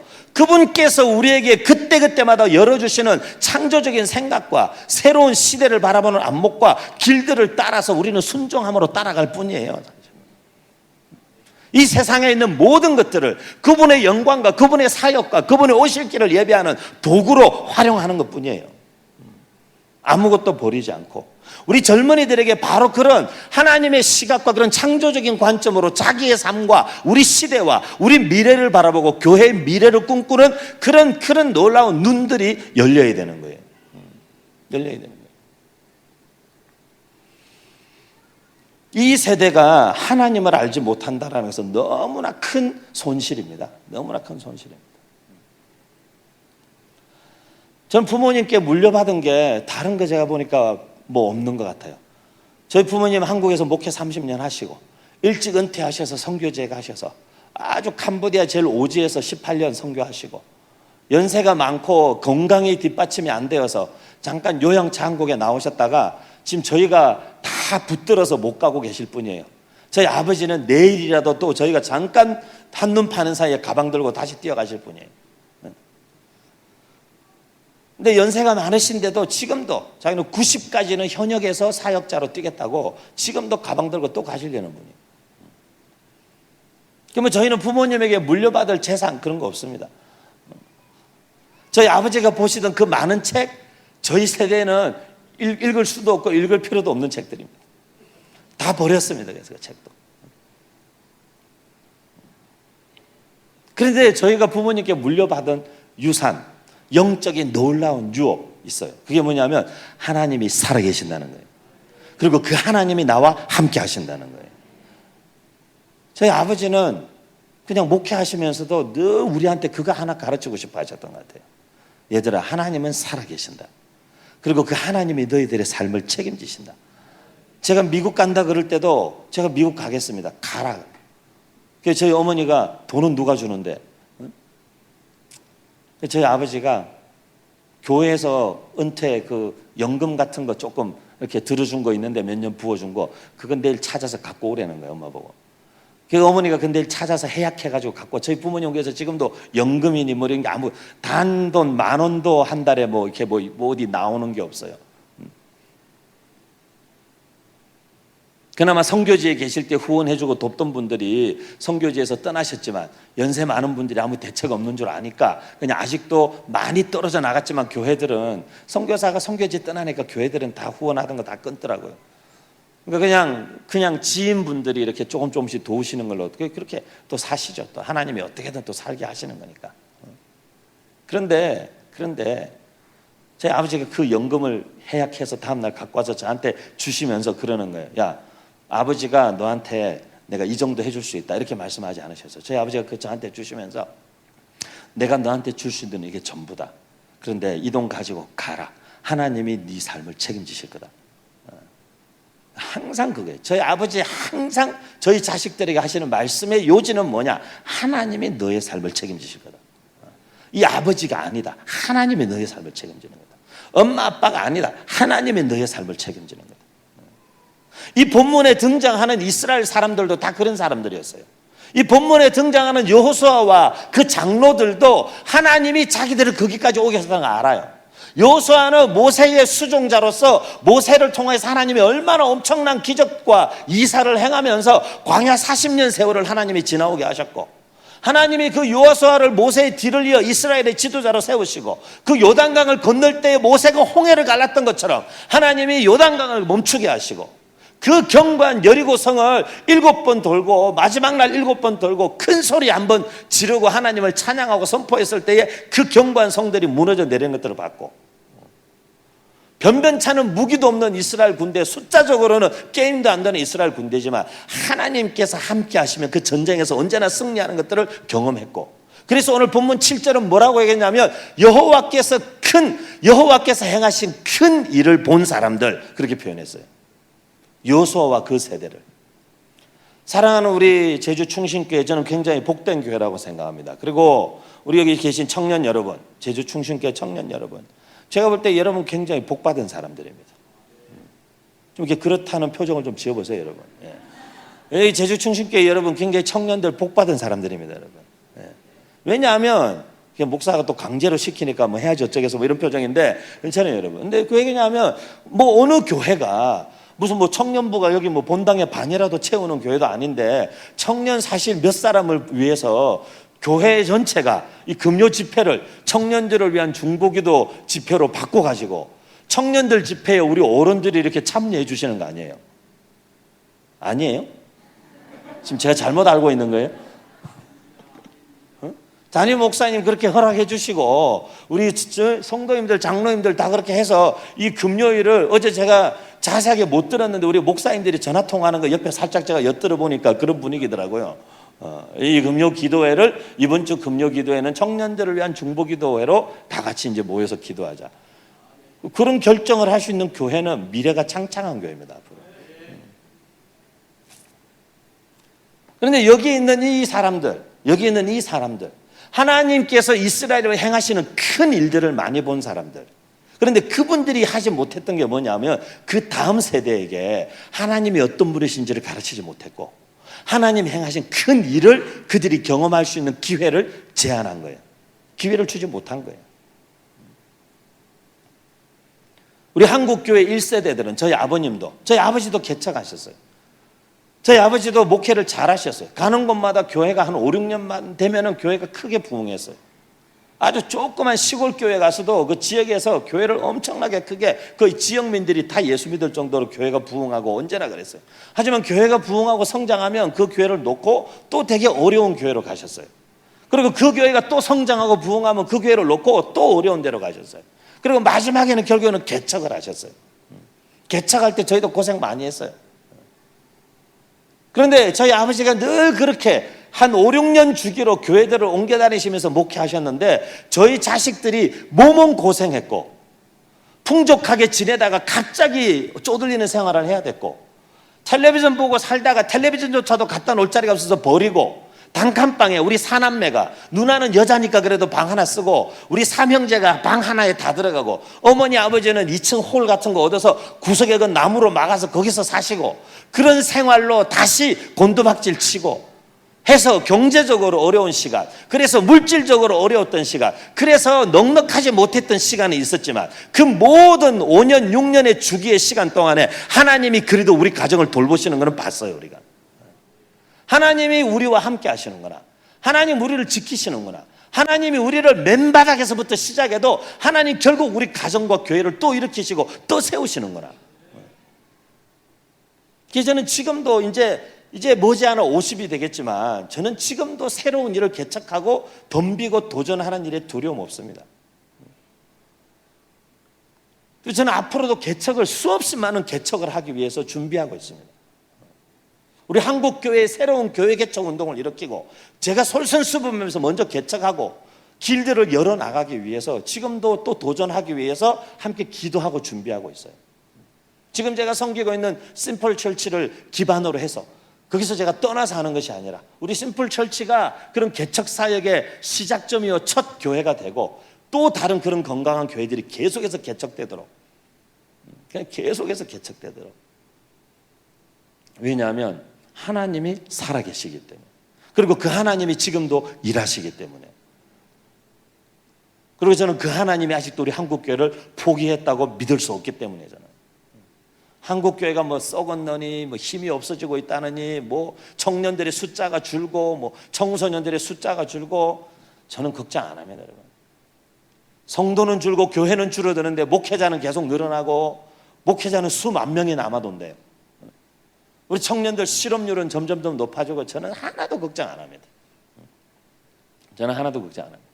[SPEAKER 2] 우리에게 그때그때마다 열어주시는 창조적인 생각과 새로운 시대를 바라보는 안목과 길들을 따라서 우리는 순종함으로 따라갈 뿐이에요. 이 세상에 있는 모든 것들을 그분의 영광과 그분의 사역과 그분의 오실 길을 예배하는 도구로 활용하는 것 뿐이에요. 아무것도 버리지 않고 우리 젊은이들에게 바로 그런 하나님의 시각과 그런 창조적인 관점으로 자기의 삶과 우리 시대와 우리 미래를 바라보고 교회의 미래를 꿈꾸는 그런 놀라운 눈들이 열려야 되는 거예요. 열려야 되는 거예요. 이 세대가 하나님을 알지 못한다는 것은 너무나 큰 손실입니다. 너무나 큰 손실입니다. 전 부모님께 물려받은 게 다른 거 제가 보니까 뭐 없는 것 같아요. 저희 부모님 한국에서 목회 30년 하시고 일찍 은퇴하셔서 선교제 가셔서 아주 캄보디아 제일 오지에서 18년 선교하시고 연세가 많고 건강이 뒷받침이 안 되어서 잠깐 요양차 한국에 나오셨다가 지금 저희가 다 붙들어서 못 가고 계실 뿐이에요. 저희 아버지는 내일이라도 또 저희가 잠깐 한눈 파는 사이에 가방 들고 다시 뛰어가실 뿐이에요. 근데 연세가 많으신데도 지금도 자기는 90까지는 현역에서 사역자로 뛰겠다고 지금도 가방 들고 또 가시려는 분이에요. 그러면 저희는 부모님에게 물려받을 재산 그런 거 없습니다. 저희 아버지가 보시던 그 많은 책, 저희 세대는 읽을 수도 없고 읽을 필요도 없는 책들입니다. 다 버렸습니다. 그래서 그 책도. 그런데 저희가 부모님께 물려받은 유산, 영적인 놀라운 유업 있어요. 그게 뭐냐면 하나님이 살아계신다는 거예요. 그리고 그 하나님이 나와 함께 하신다는 거예요. 저희 아버지는 그냥 목회하시면서도 늘 우리한테 그거 하나 가르치고 싶어 하셨던 것 같아요. 얘들아, 하나님은 살아계신다. 그리고 그 하나님이 너희들의 삶을 책임지신다. 제가 미국 간다 그럴 때도 제가 미국 가겠습니다. 가라. 그래서 저희 어머니가 돈은 누가 주는데? 저희 아버지가 교회에서 은퇴 그 연금 같은 거 조금 이렇게 들어준 거 있는데 몇 년 부어준 거 그건 내일 찾아서 갖고 오라는 거예요. 엄마 보고. 그 어머니가 근데 찾아서 해약해가지고 갖고 저희 부모님께서 지금도 연금이니 뭐 이런 게 아무 단돈 10,000원도 한 달에 뭐 이렇게 뭐 어디 나오는 게 없어요. 그나마 선교지에 계실 때 후원해주고 돕던 분들이 선교지에서 떠나셨지만 연세 많은 분들이 아무 대책 없는 줄 아니까 그냥 아직도 많이 떨어져 나갔지만 교회들은 선교사가 선교지 떠나니까 교회들은 다 후원하던 거 다 끊더라고요. 그러니까 그냥 지인분들이 이렇게 조금씩 도우시는 걸로 그렇게 또 사시죠. 또 하나님이 어떻게든 또 살게 하시는 거니까. 그런데 제 아버지가 그 연금을 해약해서 다음날 갖고 와서 저한테 주시면서 그러는 거예요. 야, 아버지가 너한테 내가 이 정도 해줄 수 있다 이렇게 말씀하지 않으셨어요. 저희 아버지가 그 저한테 주시면서 내가 너한테 줄 수 있는 이게 전부다. 그런데 이 돈 가지고 가라. 하나님이 네 삶을 책임지실 거다. 항상 그거예요. 저희 아버지 항상 저희 자식들에게 하시는 말씀의 요지는 뭐냐? 하나님이 너의 삶을 책임지실 거다. 이 아버지가 아니다. 하나님이 너의 삶을 책임지는 거다. 엄마 아빠가 아니다. 하나님이 너의 삶을 책임지는 거다. 이 본문에 등장하는 이스라엘 사람들도 다 그런 사람들이었어요. 이 본문에 등장하는 여호수아와 그 장로들도 하나님이 자기들을 거기까지 오게 했다는 걸 알아요. 여호수아는 모세의 수종자로서 모세를 통해서 하나님이 얼마나 엄청난 기적과 이사를 행하면서 광야 40년 세월을 하나님이 지나오게 하셨고, 하나님이 그 여호수아를 모세의 뒤를 이어 이스라엘의 지도자로 세우시고, 그 요단강을 건널 때 모세가 홍해를 갈랐던 것처럼 하나님이 요단강을 멈추게 하시고, 그 경관 여리고성을 7번 돌고 마지막 날 7번 돌고 큰 소리 한번 지르고 하나님을 찬양하고 선포했을 때에 그 경관 성들이 무너져 내리는 것들을 봤고, 변변찮은 무기도 없는 이스라엘 군대, 숫자적으로는 게임도 안 되는 이스라엘 군대지만 하나님께서 함께 하시면 그 전쟁에서 언제나 승리하는 것들을 경험했고, 그래서 오늘 본문 7절은 뭐라고 얘기했냐면 여호와께서 행하신 큰 일을 본 사람들, 그렇게 표현했어요. 여호수아와 그 세대를. 사랑하는 우리 제주 충신교회, 저는 굉장히 복된 교회라고 생각합니다. 그리고 우리 여기 계신 청년 여러분, 제주 충신교회 청년 여러분, 제가 볼 때 여러분 굉장히 복받은 사람들입니다. 좀 이렇게 그렇다는 표정을 좀 지어보세요, 여러분. 여기 제주 충신교회 여러분 굉장히 청년들 복받은 사람들입니다, 여러분. 왜냐하면 목사가 또 강제로 시키니까 뭐 해야지 어쩌겠어 뭐 이런 표정인데 괜찮아요, 여러분. 근데 그 얘기냐면 뭐 어느 교회가 무슨 뭐 청년부가 여기 뭐 본당의 반이라도 채우는 교회도 아닌데 청년 사실 몇 사람을 위해서 교회 전체가 이 금요 집회를 청년들을 위한 중보기도 집회로 바꿔가지고 청년들 집회에 우리 어른들이 이렇게 참여해 주시는 거 아니에요? 아니에요? 지금 제가 잘못 알고 있는 거예요? 담임 목사님 그렇게 허락해 주시고 우리 성도님들 장로님들 다 그렇게 해서 이 금요일을, 어제 제가 자세하게 못 들었는데 우리 목사님들이 전화 통화하는 거 옆에 살짝 제가 엿들어 보니까 그런 분위기더라고요. 이 금요 기도회를, 이번 주 금요 기도회는 청년들을 위한 중보 기도회로 다 같이 이제 모여서 기도하자. 그런 결정을 할 수 있는 교회는 미래가 창창한 교회입니다, 앞으로. 그런데 여기 있는 이 사람들, 하나님께서 이스라엘에 행하시는 큰 일들을 많이 본 사람들. 그런데 그분들이 하지 못했던 게 뭐냐면 그 다음 세대에게 하나님이 어떤 분이신지를 가르치지 못했고, 하나님 행하신 큰 일을 그들이 경험할 수 있는 기회를 제한한 거예요. 기회를 주지 못한 거예요. 우리 한국교회 1세대들은 저희 아버지도 개척하셨어요. 저희 아버지도 목회를 잘 하셨어요. 가는 곳마다 교회가 한 5, 6년만 되면은 교회가 크게 부흥했어요. 아주 조그만 시골 교회 가서도 그 지역에서 교회를 엄청나게 크게, 그 지역민들이 다 예수 믿을 정도로 교회가 부흥하고 언제나 그랬어요. 하지만 교회가 부흥하고 성장하면 그 교회를 놓고 또 되게 어려운 교회로 가셨어요. 그리고 그 교회가 또 성장하고 부흥하면 그 교회를 놓고 또 어려운 데로 가셨어요. 그리고 마지막에는 결국에는 개척을 하셨어요. 개척할 때 저희도 고생 많이 했어요. 그런데 저희 아버지가 늘 그렇게 한 5, 6년 주기로 교회들을 옮겨 다니시면서 목회하셨는데 저희 자식들이 몸은 고생했고 풍족하게 지내다가 갑자기 쪼들리는 생활을 해야 됐고, 텔레비전 보고 살다가 텔레비전조차도 갖다 놓을 자리가 없어서 버리고, 단칸방에 우리 사남매가, 누나는 여자니까 그래도 방 하나 쓰고 우리 삼형제가 방 하나에 다 들어가고, 어머니 아버지는 2층 홀 같은 거 얻어서 구석에 그 나무로 막아서 거기서 사시고, 그런 생활로 다시 곤두박질 치고 해서 경제적으로 어려운 시간, 그래서 물질적으로 어려웠던 시간, 그래서 넉넉하지 못했던 시간이 있었지만 그 모든 5년 6년의 주기의 시간 동안에 하나님이 그래도 우리 가정을 돌보시는 것은 봤어요. 우리가 하나님이 우리와 함께 하시는구나, 하나님 우리를 지키시는구나, 하나님이 우리를 맨바닥에서부터 시작해도 하나님 결국 우리 가정과 교회를 또 일으키시고 또 세우시는구나. 그래서 저는 지금도 이제 머지않아 50이 되겠지만 저는 지금도 새로운 일을 개척하고 덤비고 도전하는 일에 두려움 없습니다. 그래서 저는 앞으로도 수없이 많은 개척을 하기 위해서 준비하고 있습니다. 우리 한국교회의 새로운 교회 개척 운동을 일으키고, 제가 솔선수범하면서 먼저 개척하고 길들을 열어나가기 위해서 지금도 또 도전하기 위해서 함께 기도하고 준비하고 있어요. 지금 제가 섬기고 있는 심플 철치를 기반으로 해서 거기서 제가 떠나서 하는 것이 아니라 우리 심플 철치가 그런 개척 사역의 시작점이요 첫 교회가 되고 또 다른 그런 건강한 교회들이 계속해서 개척되도록, 그냥 계속해서 개척되도록. 왜냐하면 하나님이 살아계시기 때문에, 그리고 그 하나님이 지금도 일하시기 때문에, 그리고 저는 그 하나님이 아직도 우리 한국교회를 포기했다고 믿을 수 없기 때문에, 저는 한국교회가 뭐 썩었느니, 뭐 힘이 없어지고 있다느니, 뭐 청년들의 숫자가 줄고, 뭐 청소년들의 숫자가 줄고, 저는 걱정 안 합니다, 여러분. 성도는 줄고 교회는 줄어드는데 목회자는 계속 늘어나고 목회자는 수만 명이 남아돈대요. 우리 청년들 실업률은 점점 더 높아지고 저는 하나도 걱정 안 합니다. 저는 하나도 걱정 안 합니다.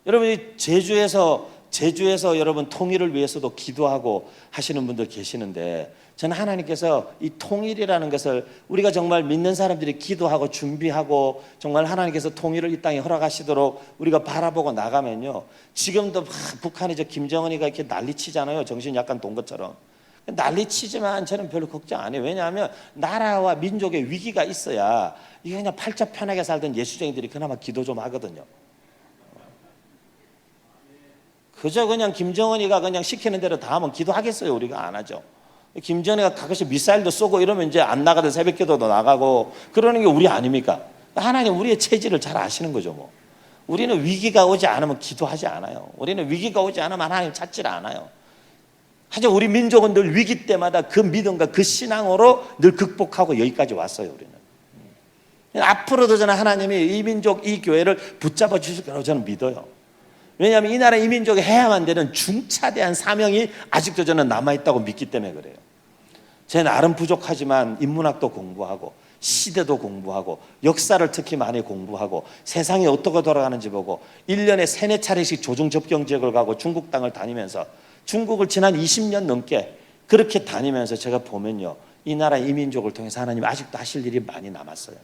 [SPEAKER 2] 여러분, 제주에서 여러분 통일을 위해서도 기도하고 하시는 분들 계시는데, 저는 하나님께서 이 통일이라는 것을 우리가 정말 믿는 사람들이 기도하고 준비하고 정말 하나님께서 통일을 이 땅에 허락하시도록 우리가 바라보고 나가면요, 지금도 막 북한이 김정은이가 이렇게 난리치잖아요. 정신 약간 돈 것처럼 난리치지만 저는 별로 걱정 안 해요. 왜냐하면 나라와 민족의 위기가 있어야 이게 그냥 팔자 편하게 살던 예수쟁이들이 그나마 기도 좀 하거든요. 그저 그냥 김정은이가 그냥 시키는 대로 다 하면 기도하겠어요? 우리가 안 하죠. 김정은이가 가끔씩 미사일도 쏘고 이러면 이제 안 나가던 새벽기도도 나가고 그러는 게 우리 아닙니까? 하나님 우리의 체질을 잘 아시는 거죠. 뭐 우리는 위기가 오지 않으면 기도하지 않아요. 우리는 위기가 오지 않으면 하나님 찾지를 않아요. 하지만 우리 민족은 늘 위기 때마다 그 믿음과 그 신앙으로 늘 극복하고 여기까지 왔어요. 우리는 앞으로도 저는 하나님이 이 민족, 이 교회를 붙잡아 주실 거라고 저는 믿어요. 왜냐하면 이 나라 이 민족이 해야만 되는 중차대한 사명이 아직도 저는 남아있다고 믿기 때문에 그래요. 제 나름 부족하지만 인문학도 공부하고 시대도 공부하고 역사를 특히 많이 공부하고 세상이 어떻게 돌아가는지 보고 1년에 3-4차례씩 조정 접경 지역을 가고 중국 땅을 다니면서 중국을 지난 20년 넘게 그렇게 다니면서 제가 보면요, 이 나라 이 민족을 통해서 하나님이 아직도 하실 일이 많이 남았어요.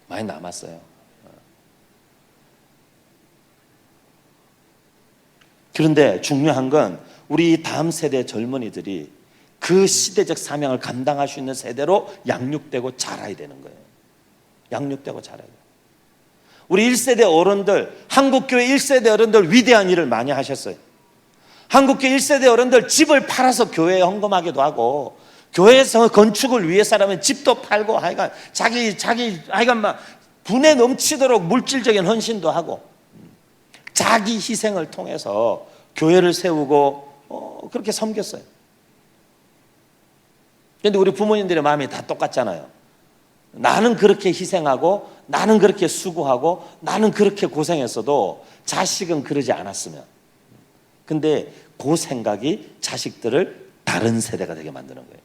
[SPEAKER 2] 많이 남았어요. 그런데 중요한 건 우리 다음 세대 젊은이들이 그 시대적 사명을 감당할 수 있는 세대로 양육되고 자라야 되는 거예요. 양육되고 자라야 돼요. 우리 1세대 어른들, 한국교회 1세대 어른들 위대한 일을 많이 하셨어요. 한국교회 1세대 어른들 집을 팔아서 교회에 헌금하기도 하고, 교회에서 건축을 위해서라면 집도 팔고, 하여간 하여간 막 분에 넘치도록 물질적인 헌신도 하고, 자기 희생을 통해서 교회를 세우고 그렇게 섬겼어요. 그런데 우리 부모님들의 마음이 다 똑같잖아요. 나는 그렇게 희생하고 나는 그렇게 수고하고 나는 그렇게 고생했어도 자식은 그러지 않았으면. 근데 그 생각이 자식들을 다른 세대가 되게 만드는 거예요.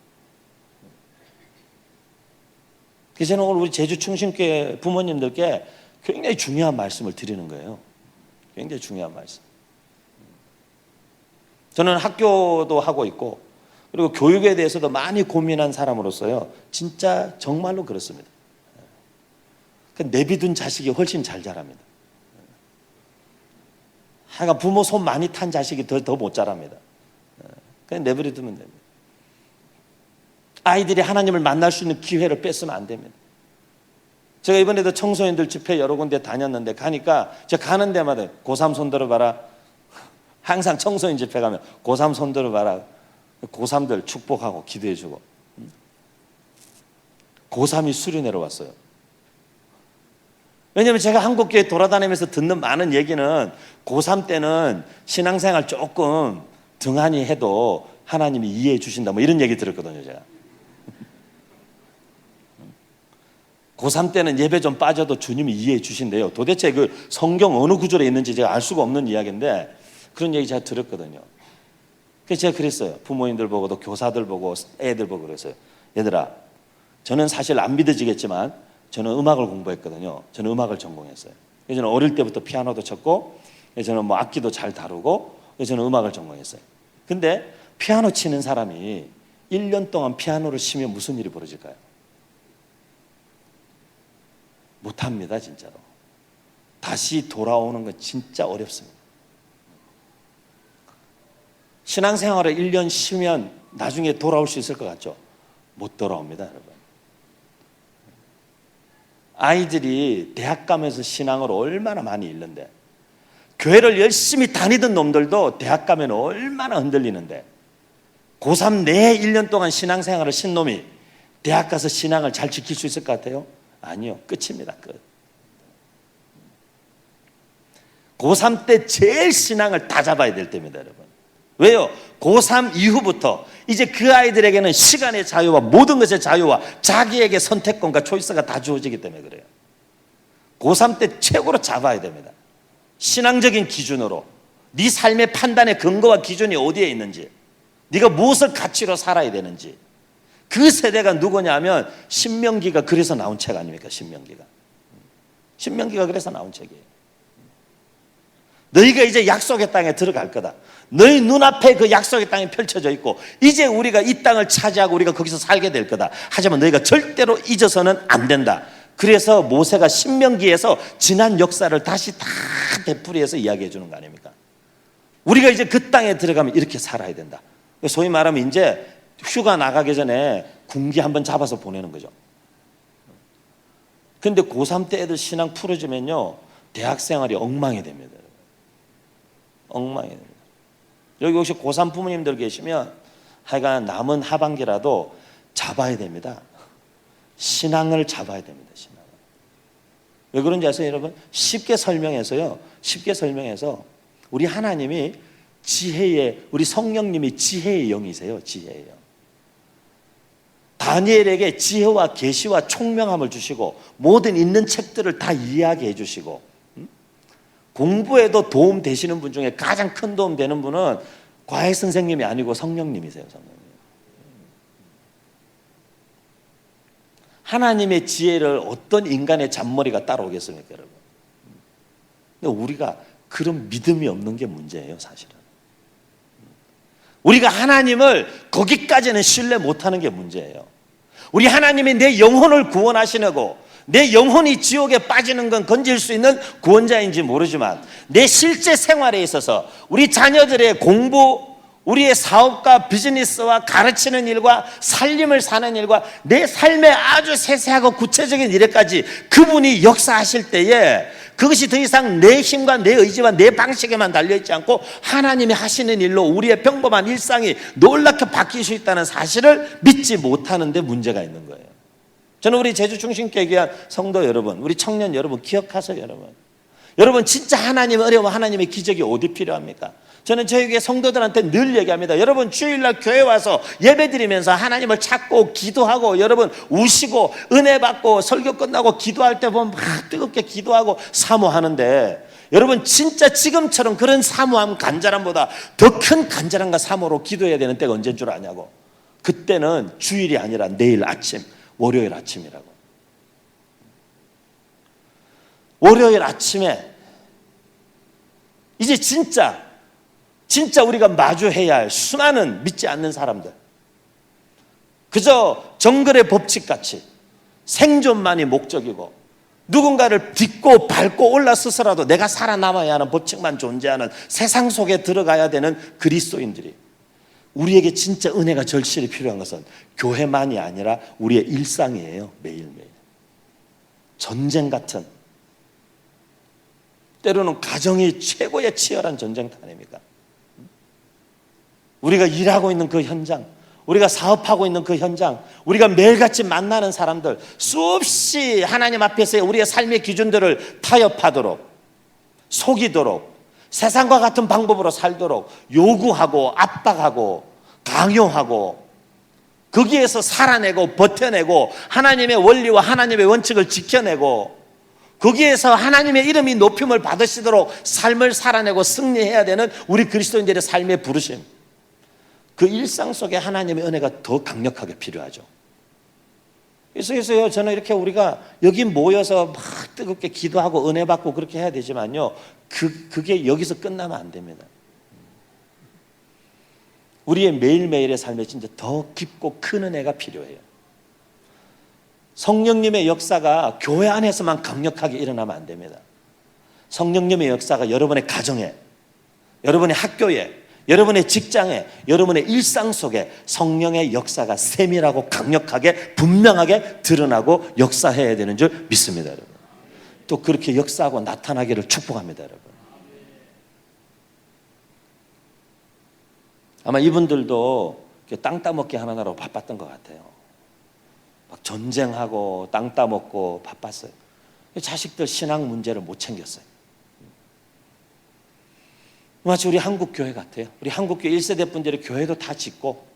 [SPEAKER 2] 그래서 저는 오늘 우리 제주 충신교회 부모님들께 굉장히 중요한 말씀을 드리는 거예요. 굉장히 중요한 말씀. 저는 학교도 하고 있고 그리고 교육에 대해서도 많이 고민한 사람으로서요, 진짜 정말로 그렇습니다. 내비둔 자식이 훨씬 잘 자랍니다. 하여간 부모 손 많이 탄 자식이 더 못 자랍니다. 그냥 내버려두면 됩니다. 아이들이 하나님을 만날 수 있는 기회를 뺏으면 안 됩니다. 제가 이번에도 청소년들 집회 여러 군데 다녔는데 가니까 제가 가는 데마다 고3 손 들어봐라. 항상 청소년 집회 가면 고3 손 들어봐라. 고3들 축복하고 기도해주고. 고3이 수련회로 왔어요. 왜냐하면 제가 한국교회 돌아다니면서 듣는 많은 얘기는 고3 때는 신앙생활 조금 등한히 해도 하나님이 이해해 주신다 뭐 이런 얘기 들었거든요. 제가 고3 때는 예배 좀 빠져도 주님이 이해해 주신대요. 도대체 그 성경 어느 구절에 있는지 제가 알 수가 없는 이야기인데 그런 얘기 제가 들었거든요. 그래서 제가 그랬어요. 부모님들 보고도 교사들 보고 애들 보고 그랬어요. 얘들아, 저는 사실 안 믿어지겠지만 저는 음악을 공부했거든요. 저는 음악을 전공했어요. 그래서 저는 어릴 때부터 피아노도 쳤고 저는 뭐 악기도 잘 다루고 그래서 저는 음악을 전공했어요. 근데 피아노 치는 사람이 1년 동안 피아노를 치면 무슨 일이 벌어질까요? 못합니다, 진짜로. 다시 돌아오는 건 진짜 어렵습니다. 신앙생활을 1년 쉬면 나중에 돌아올 수 있을 것 같죠? 못 돌아옵니다, 여러분. 아이들이 대학 가면서 신앙을 얼마나 많이 잃는데, 교회를 열심히 다니던 놈들도 대학 가면 얼마나 흔들리는데, 고3 내 1년 동안 신앙생활을 신 놈이 대학 가서 신앙을 잘 지킬 수 있을 것 같아요? 아니요, 끝입니다, 끝. 고3 때 제일 신앙을 다 잡아야 될 때입니다, 여러분. 왜요? 고3 이후부터 이제 그 아이들에게는 시간의 자유와 모든 것의 자유와 자기에게 선택권과 초이스가 다 주어지기 때문에 그래요. 고3 때 최고로 잡아야 됩니다. 신앙적인 기준으로 네 삶의 판단의 근거와 기준이 어디에 있는지, 네가 무엇을 가치로 살아야 되는지, 그 세대가 누구냐 하면 신명기가 그래서 나온 책 아닙니까? 신명기가 그래서 나온 책이에요. 너희가 이제 약속의 땅에 들어갈 거다. 너희 눈앞에 그 약속의 땅이 펼쳐져 있고 이제 우리가 이 땅을 차지하고 우리가 거기서 살게 될 거다. 하지만 너희가 절대로 잊어서는 안 된다. 그래서 모세가 신명기에서 지난 역사를 다시 다 되풀이해서 이야기해 주는 거 아닙니까? 우리가 이제 그 땅에 들어가면 이렇게 살아야 된다. 소위 말하면 이제 휴가 나가기 전에 군기 한번 잡아서 보내는 거죠. 근데 고3 때 애들 신앙 풀어주면요, 대학생활이 엉망이 됩니다. 엉망이 됩니다. 여기 혹시 고3 부모님들 계시면 하여간 남은 하반기라도 잡아야 됩니다. 신앙을 잡아야 됩니다. 신앙을. 왜 그런지 아세요, 여러분? 쉽게 설명해서 우리 하나님이 우리 성령님이 지혜의 영이세요. 지혜의 영. 다니엘에게 지혜와 계시와 총명함을 주시고 모든 있는 책들을 다 이해하게 해주시고, 공부에도 도움 되시는 분 중에 가장 큰 도움 되는 분은 과외 선생님이 아니고 성령님이세요. 성령님. 하나님의 지혜를 어떤 인간의 잔머리가 따라오겠습니까, 여러분? 근데 우리가 그런 믿음이 없는 게 문제예요, 사실은. 우리가 하나님을 거기까지는 신뢰 못하는 게 문제예요. 우리 하나님이 내 영혼을 구원하시려고, 내 영혼이 지옥에 빠지는 건 건질 수 있는 구원자인지 모르지만 내 실제 생활에 있어서 우리 자녀들의 공부, 우리의 사업과 비즈니스와 가르치는 일과 살림을 사는 일과 내 삶의 아주 세세하고 구체적인 일에까지 그분이 역사하실 때에 그것이 더 이상 내 힘과 내 의지와 내 방식에만 달려있지 않고 하나님이 하시는 일로 우리의 평범한 일상이 놀랍게 바뀔 수 있다는 사실을 믿지 못하는 데 문제가 있는 거예요. 저는 우리 제주 중심교회 귀한 성도 여러분, 우리 청년 여러분 기억하세요, 여러분. 여러분 진짜 하나님 어려워 하나님의 기적이 어디 필요합니까? 저는 저희 교회 성도들한테 늘 얘기합니다. 여러분 주일날 교회 와서 예배드리면서 하나님을 찾고 기도하고 여러분 우시고 은혜 받고 설교 끝나고 기도할 때 보면 막 뜨겁게 기도하고 사모하는데, 여러분 진짜 지금처럼 그런 사모함 간절함보다 더 큰 간절함과 사모로 기도해야 되는 때가 언제인 줄 아냐고. 그때는 주일이 아니라 내일 아침, 월요일 아침이라고. 월요일 아침에 이제 진짜 우리가 마주해야 할 수많은 믿지 않는 사람들, 그저 정글의 법칙같이 생존만이 목적이고 누군가를 딛고 밟고 올라서서라도 내가 살아남아야 하는 법칙만 존재하는 세상 속에 들어가야 되는 그리스도인들이, 우리에게 진짜 은혜가 절실히 필요한 것은 교회만이 아니라 우리의 일상이에요. 매일매일 전쟁 같은, 때로는 가정이 최고의 치열한 전쟁터 아닙니까? 우리가 일하고 있는 그 현장, 우리가 사업하고 있는 그 현장, 우리가 매일같이 만나는 사람들, 수없이 하나님 앞에서 우리의 삶의 기준들을 타협하도록, 속이도록, 세상과 같은 방법으로 살도록 요구하고 압박하고 강요하고, 거기에서 살아내고 버텨내고 하나님의 원리와 하나님의 원칙을 지켜내고 거기에서 하나님의 이름이 높임을 받으시도록 삶을 살아내고 승리해야 되는 우리 그리스도인들의 삶의 부르심, 그 일상 속에 하나님의 은혜가 더 강력하게 필요하죠. 그래서요, 저는 이렇게 우리가 여기 모여서 막 뜨겁게 기도하고 은혜 받고 그렇게 해야 되지만요, 그게 여기서 끝나면 안 됩니다. 우리의 매일매일의 삶에 진짜 더 깊고 큰 은혜가 필요해요. 성령님의 역사가 교회 안에서만 강력하게 일어나면 안 됩니다. 성령님의 역사가 여러분의 가정에, 여러분의 학교에, 여러분의 직장에, 여러분의 일상 속에 성령의 역사가 세밀하고 강력하게 분명하게 드러나고 역사해야 되는 줄 믿습니다, 여러분. 또 그렇게 역사하고 나타나기를 축복합니다, 여러분. 아마 이분들도 땅 따먹기 하느라고 바빴던 것 같아요. 막 전쟁하고 땅 따먹고 바빴어요. 자식들 신앙 문제를 못 챙겼어요. 마치 우리 한국 교회 같아요. 우리 한국 교회 1세대 분들이 교회도 다 짓고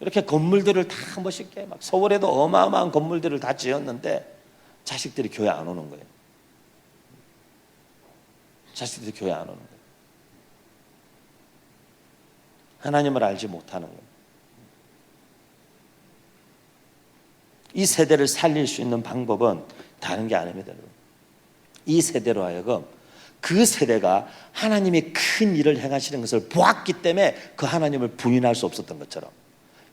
[SPEAKER 2] 이렇게 건물들을 다 멋있게 막 서울에도 어마어마한 건물들을 다 지었는데 자식들이 교회 안 오는 거예요. 자식들이 교회 안 오는 거예요. 하나님을 알지 못하는 거예요. 이 세대를 살릴 수 있는 방법은 다른 게 아닙니다, 여러분. 이 세대로 하여금 그 세대가 하나님이 큰 일을 행하시는 것을 보았기 때문에 그 하나님을 부인할 수 없었던 것처럼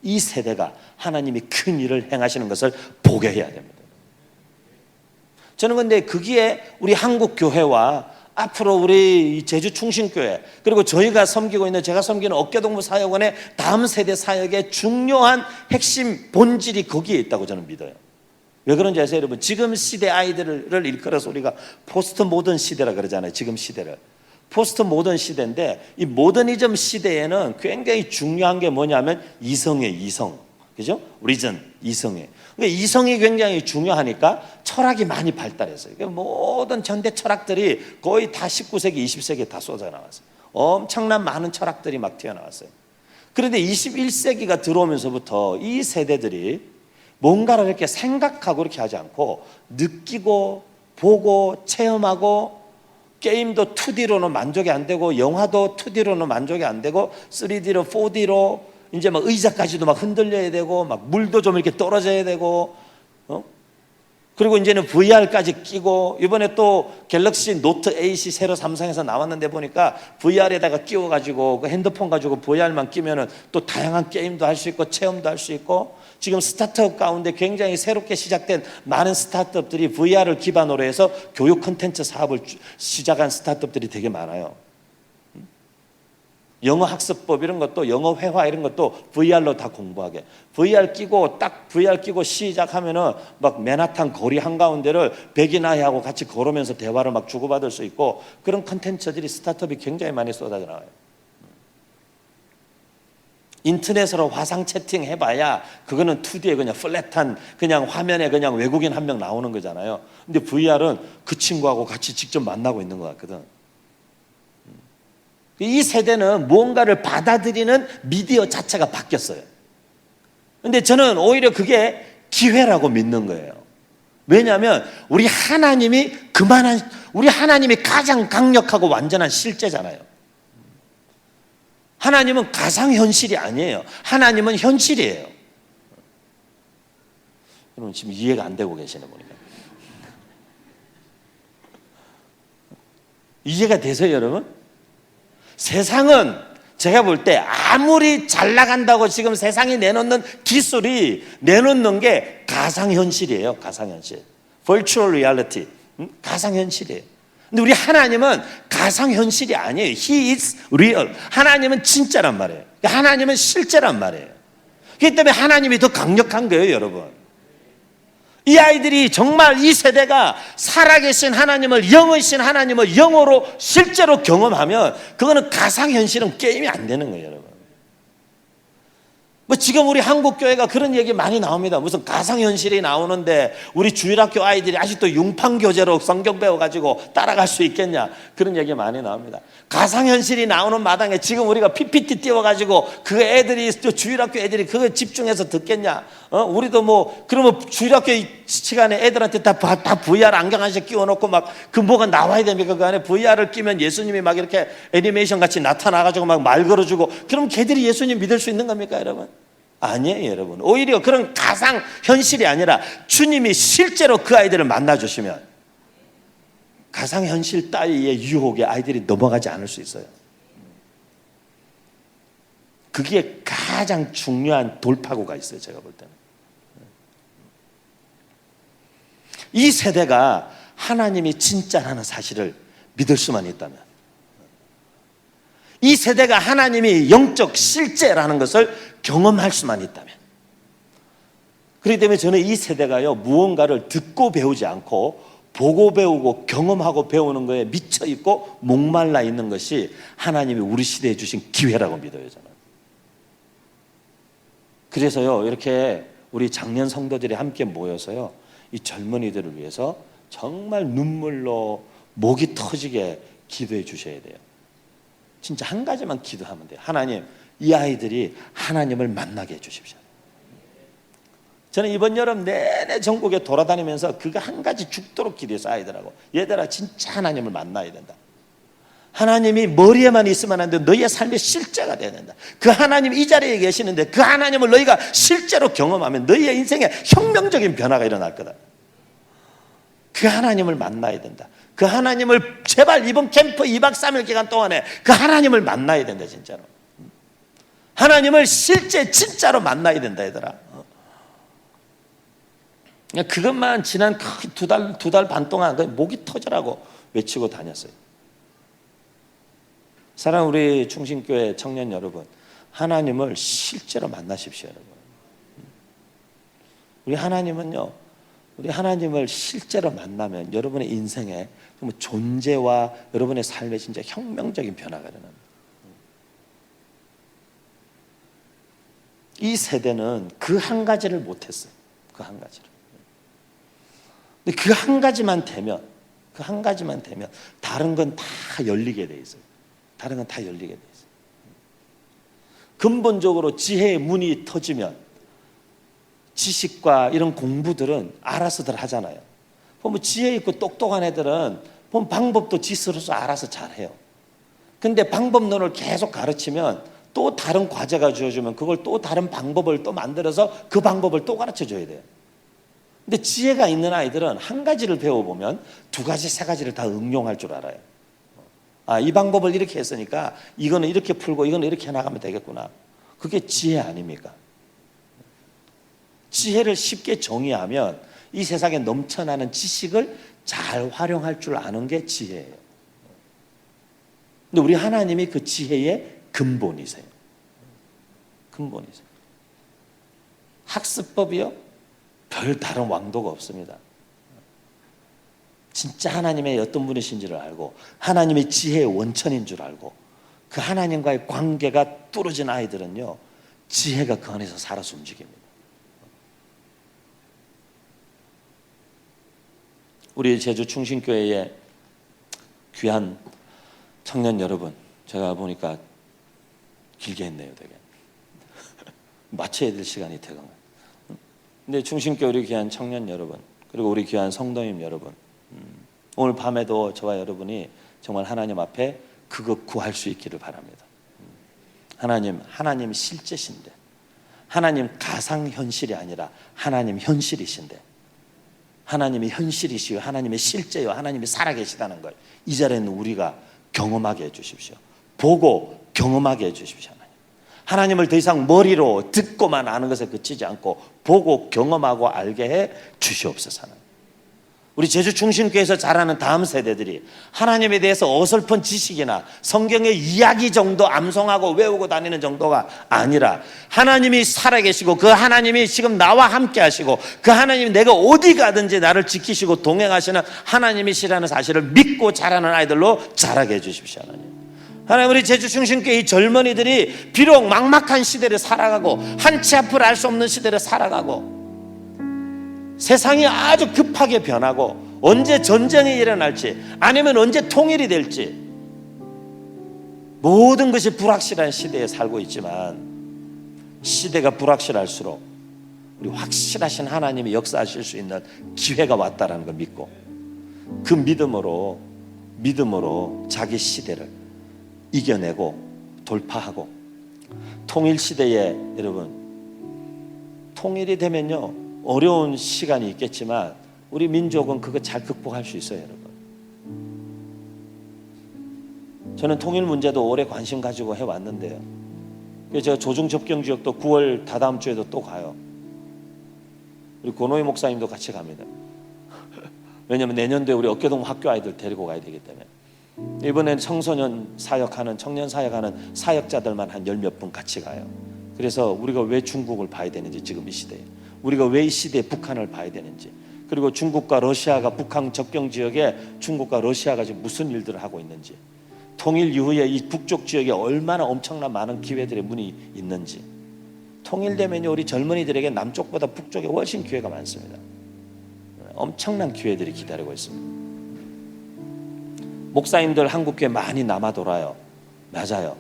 [SPEAKER 2] 이 세대가 하나님이 큰 일을 행하시는 것을 보게 해야 됩니다. 저는 근데 거기에 우리 한국 교회와 앞으로 우리 제주 충신교회 그리고 저희가 섬기고 있는 제가 섬기는 어깨동무 사역원의 다음 세대 사역의 중요한 핵심 본질이 거기에 있다고 저는 믿어요. 왜 그런지 아세요, 여러분? 지금 시대 아이들을 일컬어서 우리가 포스트 모던 시대라 그러잖아요. 지금 시대를 포스트 모던 시대인데 이 모더니즘 시대에는 굉장히 중요한 게 뭐냐면 이성의 이성, 그죠? 리전, 이성의. 그러니까 이성이 굉장히 중요하니까 철학이 많이 발달했어요. 그러니까 모든 전대 철학들이 거의 다 19세기, 20세기에 다 쏟아 나왔어요. 엄청난 많은 철학들이 막 튀어나왔어요. 그런데 21세기가 들어오면서부터 이 세대들이 뭔가를 이렇게 생각하고 이렇게 하지 않고 느끼고 보고 체험하고 게임도 2D로는 만족이 안 되고 영화도 2D로는 만족이 안 되고 3D로 4D로 이제 막 의자까지도 막 흔들려야 되고 막 물도 좀 이렇게 떨어져야 되고 그리고 이제는 VR까지 끼고 이번에 또 갤럭시 노트 8이 새로 삼성에서 나왔는데 보니까 VR에다가 끼워가지고 그 핸드폰 가지고 VR만 끼면은 또 다양한 게임도 할 수 있고 체험도 할 수 있고 지금 스타트업 가운데 굉장히 새롭게 시작된 많은 스타트업들이 VR을 기반으로 해서 교육 콘텐츠 사업을 시작한 스타트업들이 되게 많아요. 영어 학습법 이런 것도 영어 회화 이런 것도 VR로 다 공부하게. VR 끼고 딱 VR 끼고 시작하면은 막 맨하탄 거리 한가운데를 백인 아이하고 같이 걸으면서 대화를 막 주고받을 수 있고 그런 컨텐츠들이 스타트업이 굉장히 많이 쏟아져 나와요. 인터넷으로 화상 채팅 해봐야 그거는 2D에 그냥 플랫한 그냥 화면에 그냥 외국인 한 명 나오는 거잖아요. 근데 VR은 그 친구하고 같이 직접 만나고 있는 것 같거든. 이 세대는 무언가를 받아들이는 미디어 자체가 바뀌었어요. 그런데 저는 오히려 그게 기회라고 믿는 거예요. 왜냐하면 우리 하나님이 우리 하나님이 가장 강력하고 완전한 실제잖아요. 하나님은 가상현실이 아니에요. 하나님은 현실이에요. 여러분 지금 이해가 안 되고 계시네 보니까. 이해가 되세요, 여러분? 세상은 제가 볼 때 아무리 잘 나간다고 지금 세상이 내놓는 기술이 내놓는 게 가상현실이에요. 가상현실. Virtual reality. 가상현실이에요. 근데 우리 하나님은 가상현실이 아니에요. He is real. 하나님은 진짜란 말이에요. 하나님은 실제란 말이에요. 그렇기 때문에 하나님이 더 강력한 거예요, 여러분. 이 아이들이 정말 이 세대가 살아계신 하나님을 영이신 하나님을 영으로 실제로 경험하면 그거는 가상현실은 게임이 안 되는 거예요, 여러분. 뭐 지금 우리 한국교회가 그런 얘기 많이 나옵니다. 무슨 가상현실이 나오는데 우리 주일학교 아이들이 아직도 융판교재로 성경 배워가지고 따라갈 수 있겠냐, 그런 얘기 많이 나옵니다. 가상현실이 나오는 마당에 지금 우리가 PPT 띄워가지고 그 애들이 주일학교 애들이 그거 집중해서 듣겠냐. 우리도 뭐 그러면 주일학교 시간에 애들한테 다 VR 안경 하나씩 끼워놓고 막 그 뭐가 나와야 됩니까? 그 안에 VR을 끼면 예수님이 막 이렇게 애니메이션 같이 나타나가지고 막 말 걸어주고 그럼 걔들이 예수님 믿을 수 있는 겁니까, 여러분? 아니에요, 여러분. 오히려 그런 가상 현실이 아니라 주님이 실제로 그 아이들을 만나주시면 가상 현실 따위의 유혹에 아이들이 넘어가지 않을 수 있어요. 그게 가장 중요한 돌파구가 있어요, 제가 볼 때는. 이 세대가 하나님이 진짜라는 사실을 믿을 수만 있다면, 이 세대가 하나님이 영적 실제라는 것을 경험할 수만 있다면, 그렇기 때문에 저는 이 세대가요, 무언가를 듣고 배우지 않고 보고 배우고 경험하고 배우는 거에 미쳐 있고 목말라 있는 것이 하나님이 우리 시대에 주신 기회라고 믿어요, 저는. 그래서요, 이렇게 우리 장년 성도들이 함께 모여서요, 이 젊은이들을 위해서 정말 눈물로 목이 터지게 기도해 주셔야 돼요. 진짜 한 가지만 기도하면 돼요. 하나님, 이 아이들이 하나님을 만나게 해 주십시오. 저는 이번 여름 내내 전국에 돌아다니면서 그거 한 가지 죽도록 기도해서 아이들하고, 얘들아 진짜 하나님을 만나야 된다. 하나님이 머리에만 있으면 안 돼. 너희의 삶의 실제가 돼야 된다. 그 하나님 이 자리에 계시는데 그 하나님을 너희가 실제로 경험하면 너희의 인생에 혁명적인 변화가 일어날 거다. 그 하나님을 만나야 된다. 그 하나님을 제발 이번 캠프 2박 3일 기간 동안에 그 하나님을 만나야 된다. 진짜로 하나님을 실제 진짜로 만나야 된다, 얘들아. 그것만 지난 두 달 반 동안 목이 터져라고 외치고 다녔어요. 사랑하는 우리 충신교회 청년 여러분, 하나님을 실제로 만나십시오, 여러분. 우리 하나님은요, 우리 하나님을 실제로 만나면 여러분의 인생에 존재와 여러분의 삶에 진짜 혁명적인 변화가 일어납니다. 이 세대는 그 한 가지를 못했어요. 그 한 가지를. 근데 그 한 가지만 되면, 그 한 가지만 되면 다른 건 다 열리게 돼 있어요. 다른 건 다 열리게 돼 있어요. 근본적으로 지혜의 문이 터지면 지식과 이런 공부들은 알아서들 하잖아요. 보면 지혜 있고 똑똑한 애들은 보면 방법도 지스러서 알아서 잘해요. 근데 방법론을 계속 가르치면 또 다른 과제가 주어지면 그걸 또 다른 방법을 또 만들어서 그 방법을 또 가르쳐 줘야 돼요. 근데 지혜가 있는 아이들은 한 가지를 배워보면 두 가지, 세 가지를 다 응용할 줄 알아요. 아, 이 방법을 이렇게 했으니까 이거는 이렇게 풀고 이거는 이렇게 해나가면 되겠구나. 그게 지혜 아닙니까? 지혜를 쉽게 정의하면 이 세상에 넘쳐나는 지식을 잘 활용할 줄 아는 게 지혜예요. 근데 우리 하나님이 그 지혜의 근본이세요. 근본이세요. 학습법이요? 별 다른 왕도가 없습니다. 진짜 하나님의 어떤 분이신지를 알고 하나님의 지혜의 원천인 줄 알고 그 하나님과의 관계가 뚫어진 아이들은요, 지혜가 그 안에서 살아서 움직입니다. 우리 제주 충신교회의 귀한 청년 여러분, 제가 보니까 길게 했네요, 되게. 마쳐야 될 시간이 되고. 근데 충신교회 우리 귀한 청년 여러분, 그리고 우리 귀한 성도님 여러분, 오늘 밤에도 저와 여러분이 정말 하나님 앞에 그거 구할 수 있기를 바랍니다. 하나님 실제신데, 하나님 가상현실이 아니라 하나님 현실이신데, 하나님이 현실이시요 하나님의 실제요 하나님이 살아계시다는 걸 이 자리에 있는 우리가 경험하게 해주십시오. 보고 경험하게 해주십시오. 하나님을 더 이상 머리로 듣고만 아는 것에 그치지 않고 보고 경험하고 알게 해 주시옵소서. 우리 제주 충신교회에서 자라는 다음 세대들이 하나님에 대해서 어설픈 지식이나 성경의 이야기 정도 암송하고 외우고 다니는 정도가 아니라 하나님이 살아계시고 그 하나님이 지금 나와 함께 하시고 그 하나님이 내가 어디 가든지 나를 지키시고 동행하시는 하나님이시라는 사실을 믿고 자라는 아이들로 자라게 해주십시오. 하나님, 우리 제주 충신교회 이 젊은이들이 비록 막막한 시대를 살아가고 한치 앞을 알 수 없는 시대를 살아가고 세상이 아주 급하게 변하고 언제 전쟁이 일어날지 아니면 언제 통일이 될지 모든 것이 불확실한 시대에 살고 있지만 시대가 불확실할수록 우리 확실하신 하나님이 역사하실 수 있는 기회가 왔다라는 걸 믿고 그 믿음으로 자기 시대를 이겨내고 돌파하고 통일 시대에 여러분 통일이 되면요 어려운 시간이 있겠지만 우리 민족은 그거 잘 극복할 수 있어요, 여러분. 저는 통일 문제도 오래 관심 가지고 해왔는데요. 그래서 제가 조중 접경 지역도 9월 다다음 주에도 또 가요. 우리 고노희 목사님도 같이 갑니다. 왜냐하면 내년도에 우리 어깨동 학교 아이들 데리고 가야 되기 때문에. 이번엔 청소년 사역하는, 청년 사역하는 사역자들만 한 10몇 분 같이 가요. 그래서 우리가 왜 중국을 봐야 되는지, 지금 이 시대에 우리가 왜 이 시대에 북한을 봐야 되는지, 그리고 중국과 러시아가, 북한 접경 지역에 중국과 러시아가 지금 무슨 일들을 하고 있는지, 통일 이후에 이 북쪽 지역에 얼마나 엄청난 많은 기회들의 문이 있는지. 통일되면요, 우리 젊은이들에게 남쪽보다 북쪽에 훨씬 기회가 많습니다. 엄청난 기회들이 기다리고 있습니다. 목사님들 한국교회 많이 남아 돌아요. 맞아요.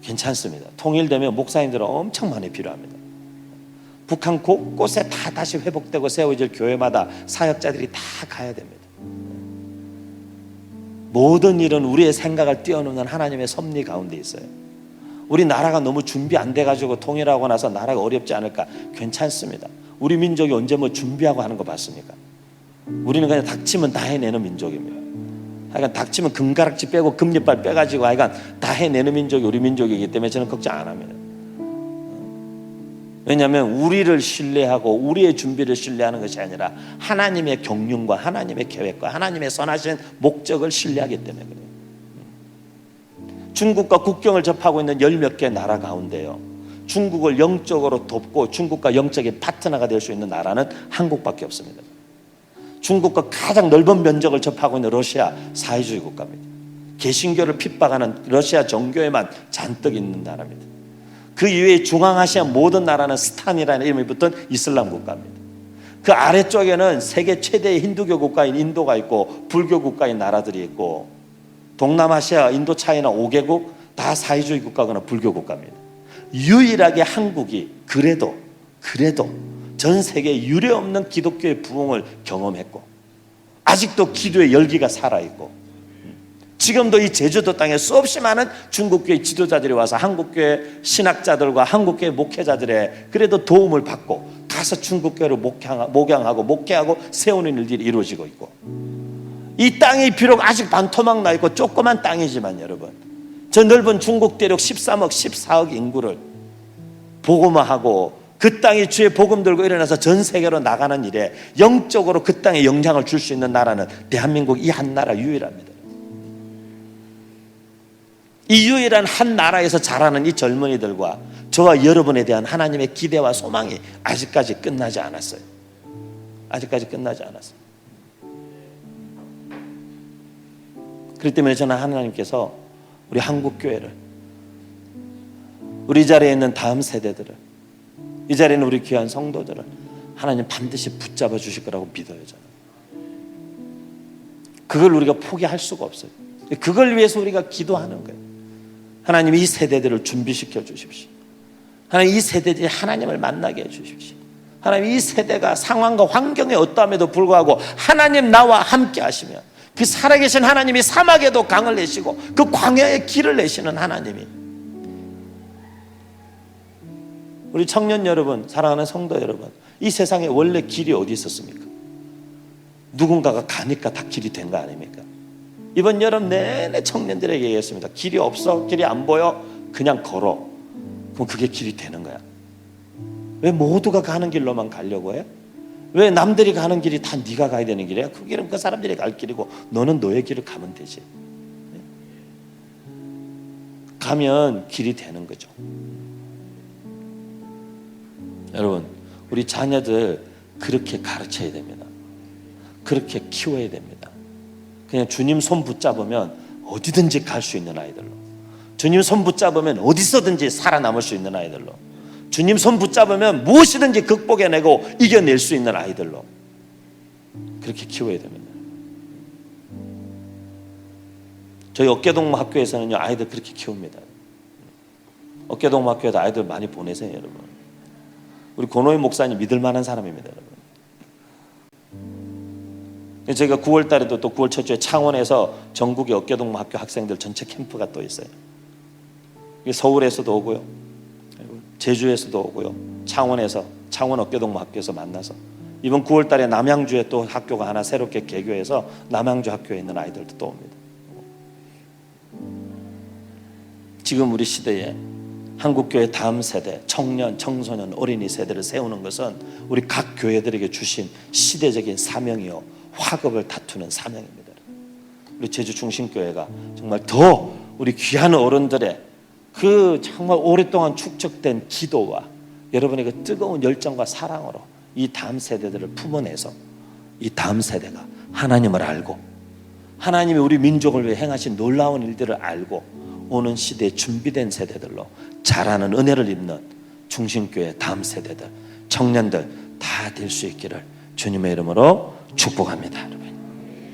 [SPEAKER 2] 괜찮습니다. 통일되면 목사님들은 엄청 많이 필요합니다. 북한 곳곳에 다 다시 회복되고 세워질 교회마다 사역자들이 다 가야 됩니다. 모든 일은 우리의 생각을 뛰어넘는 하나님의 섭리 가운데 있어요. 우리 나라가 너무 준비 안 돼가지고 통일하고 나서 나라가 어렵지 않을까? 괜찮습니다. 우리 민족이 언제 뭐 준비하고 하는 거 봤습니까? 우리는 그냥 닥치면 다 해내는 민족입니다. 하여간 닥치면 금가락지 빼고 금리빨 빼가지고 하여간 다 해내는 민족이 우리 민족이기 때문에 저는 걱정 안 합니다. 왜냐하면 우리를 신뢰하고 우리의 준비를 신뢰하는 것이 아니라 하나님의 경륜과 하나님의 계획과 하나님의 선하신 목적을 신뢰하기 때문에 그래요. 중국과 국경을 접하고 있는 10몇 개 나라 가운데요, 중국을 영적으로 돕고 중국과 영적인 파트너가 될 수 있는 나라는 한국밖에 없습니다. 중국과 가장 넓은 면적을 접하고 있는 러시아, 사회주의 국가입니다. 개신교를 핍박하는 러시아 정교회만 잔뜩 있는 나라입니다. 그 이외에 중앙아시아 모든 나라는 스탄이라는 이름이 붙은 이슬람 국가입니다. 그 아래쪽에는 세계 최대의 힌두교 국가인 인도가 있고 불교 국가인 나라들이 있고, 동남아시아 인도 차이나 5개국 다 사회주의 국가거나 불교 국가입니다. 유일하게 한국이 그래도 전 세계에 유례없는 기독교의 부흥을 경험했고 아직도 기도의 열기가 살아있고, 지금도 이 제주도 땅에 수없이 많은 중국교회 지도자들이 와서 한국교회 신학자들과 한국교회 목회자들의 그래도 도움을 받고 가서 중국교회를 목회하고 세우는 일들이 이루어지고 있고, 이 땅이 비록 아직 반토막 나 있고 조그만 땅이지만 여러분, 저 넓은 중국 대륙 13억 14억 인구를 복음화하고 그 땅이 주의 복음 들고 일어나서 전 세계로 나가는 일에 영적으로 그 땅에 영향을 줄 수 있는 나라는 대한민국 이 한 나라 유일합니다. 이 유일한 한 나라에서 자라는 이 젊은이들과 저와 여러분에 대한 하나님의 기대와 소망이 아직까지 끝나지 않았어요. 아직까지 끝나지 않았어요. 그렇기 때문에 저는 하나님께서 우리 한국교회를, 우리 자리에 있는 다음 세대들을, 이 자리에 있는 우리 귀한 성도들을 하나님 반드시 붙잡아 주실 거라고 믿어요. 저는 그걸 우리가 포기할 수가 없어요. 그걸 위해서 우리가 기도하는 거예요. 하나님 이 세대들을 준비시켜 주십시오. 하나님 이 세대들이 하나님을 만나게 해 주십시오. 하나님 이 세대가 상황과 환경에 어떠함에도 불구하고 하나님 나와 함께 하시면 그 살아계신 하나님이 사막에도 강을 내시고 그 광야에 길을 내시는 하나님이, 우리 청년 여러분, 사랑하는 성도 여러분, 이 세상에 원래 길이 어디 있었습니까? 누군가가 가니까 다 길이 된 거 아닙니까? 이번 여름 내내 청년들에게 얘기했습니다. 길이 없어, 길이 안 보여, 그냥 걸어. 그럼 그게 길이 되는 거야. 왜 모두가 가는 길로만 가려고 해? 왜 남들이 가는 길이 다 네가 가야 되는 길이야? 그 길은 그 사람들이 갈 길이고 너는 너의 길을 가면 되지. 가면 길이 되는 거죠. 여러분, 우리 자녀들 그렇게 가르쳐야 됩니다. 그렇게 키워야 됩니다. 그냥 주님 손 붙잡으면 어디든지 갈 수 있는 아이들로, 주님 손 붙잡으면 어디서든지 살아남을 수 있는 아이들로, 주님 손 붙잡으면 무엇이든지 극복해내고 이겨낼 수 있는 아이들로 그렇게 키워야 됩니다. 저희 어깨동무 학교에서는요, 아이들 그렇게 키웁니다. 어깨동무 학교에도 아이들 많이 보내세요, 여러분. 우리 권호희 목사님 믿을 만한 사람입니다, 여러분. 저희가 9월 달에도 또 9월 첫 주에 창원에서 전국의 어깨동무 학교 학생들 전체 캠프가 또 있어요. 서울에서도 오고요, 제주에서도 오고요, 창원 어깨동무 학교에서 만나서 이번 9월 달에 남양주에 또 학교가 하나 새롭게 개교해서 남양주 학교에 있는 아이들도 또 옵니다. 지금 우리 시대에 한국교회 다음 세대, 청년, 청소년, 어린이 세대를 세우는 것은 우리 각 교회들에게 주신 시대적인 사명이요 화급을 다투는 사명입니다. 우리 제주 중심교회가 정말 더 우리 귀한 어른들의 그 정말 오랫동안 축적된 기도와 여러분의 그 뜨거운 열정과 사랑으로 이 다음 세대들을 품어내서 이 다음 세대가 하나님을 알고 하나님이 우리 민족을 위해 행하신 놀라운 일들을 알고 오는 시대에 준비된 세대들로 자라는 은혜를 입는 중심교회 다음 세대들, 청년들 다 될 수 있기를 주님의 이름으로 축복합니다. 여러분.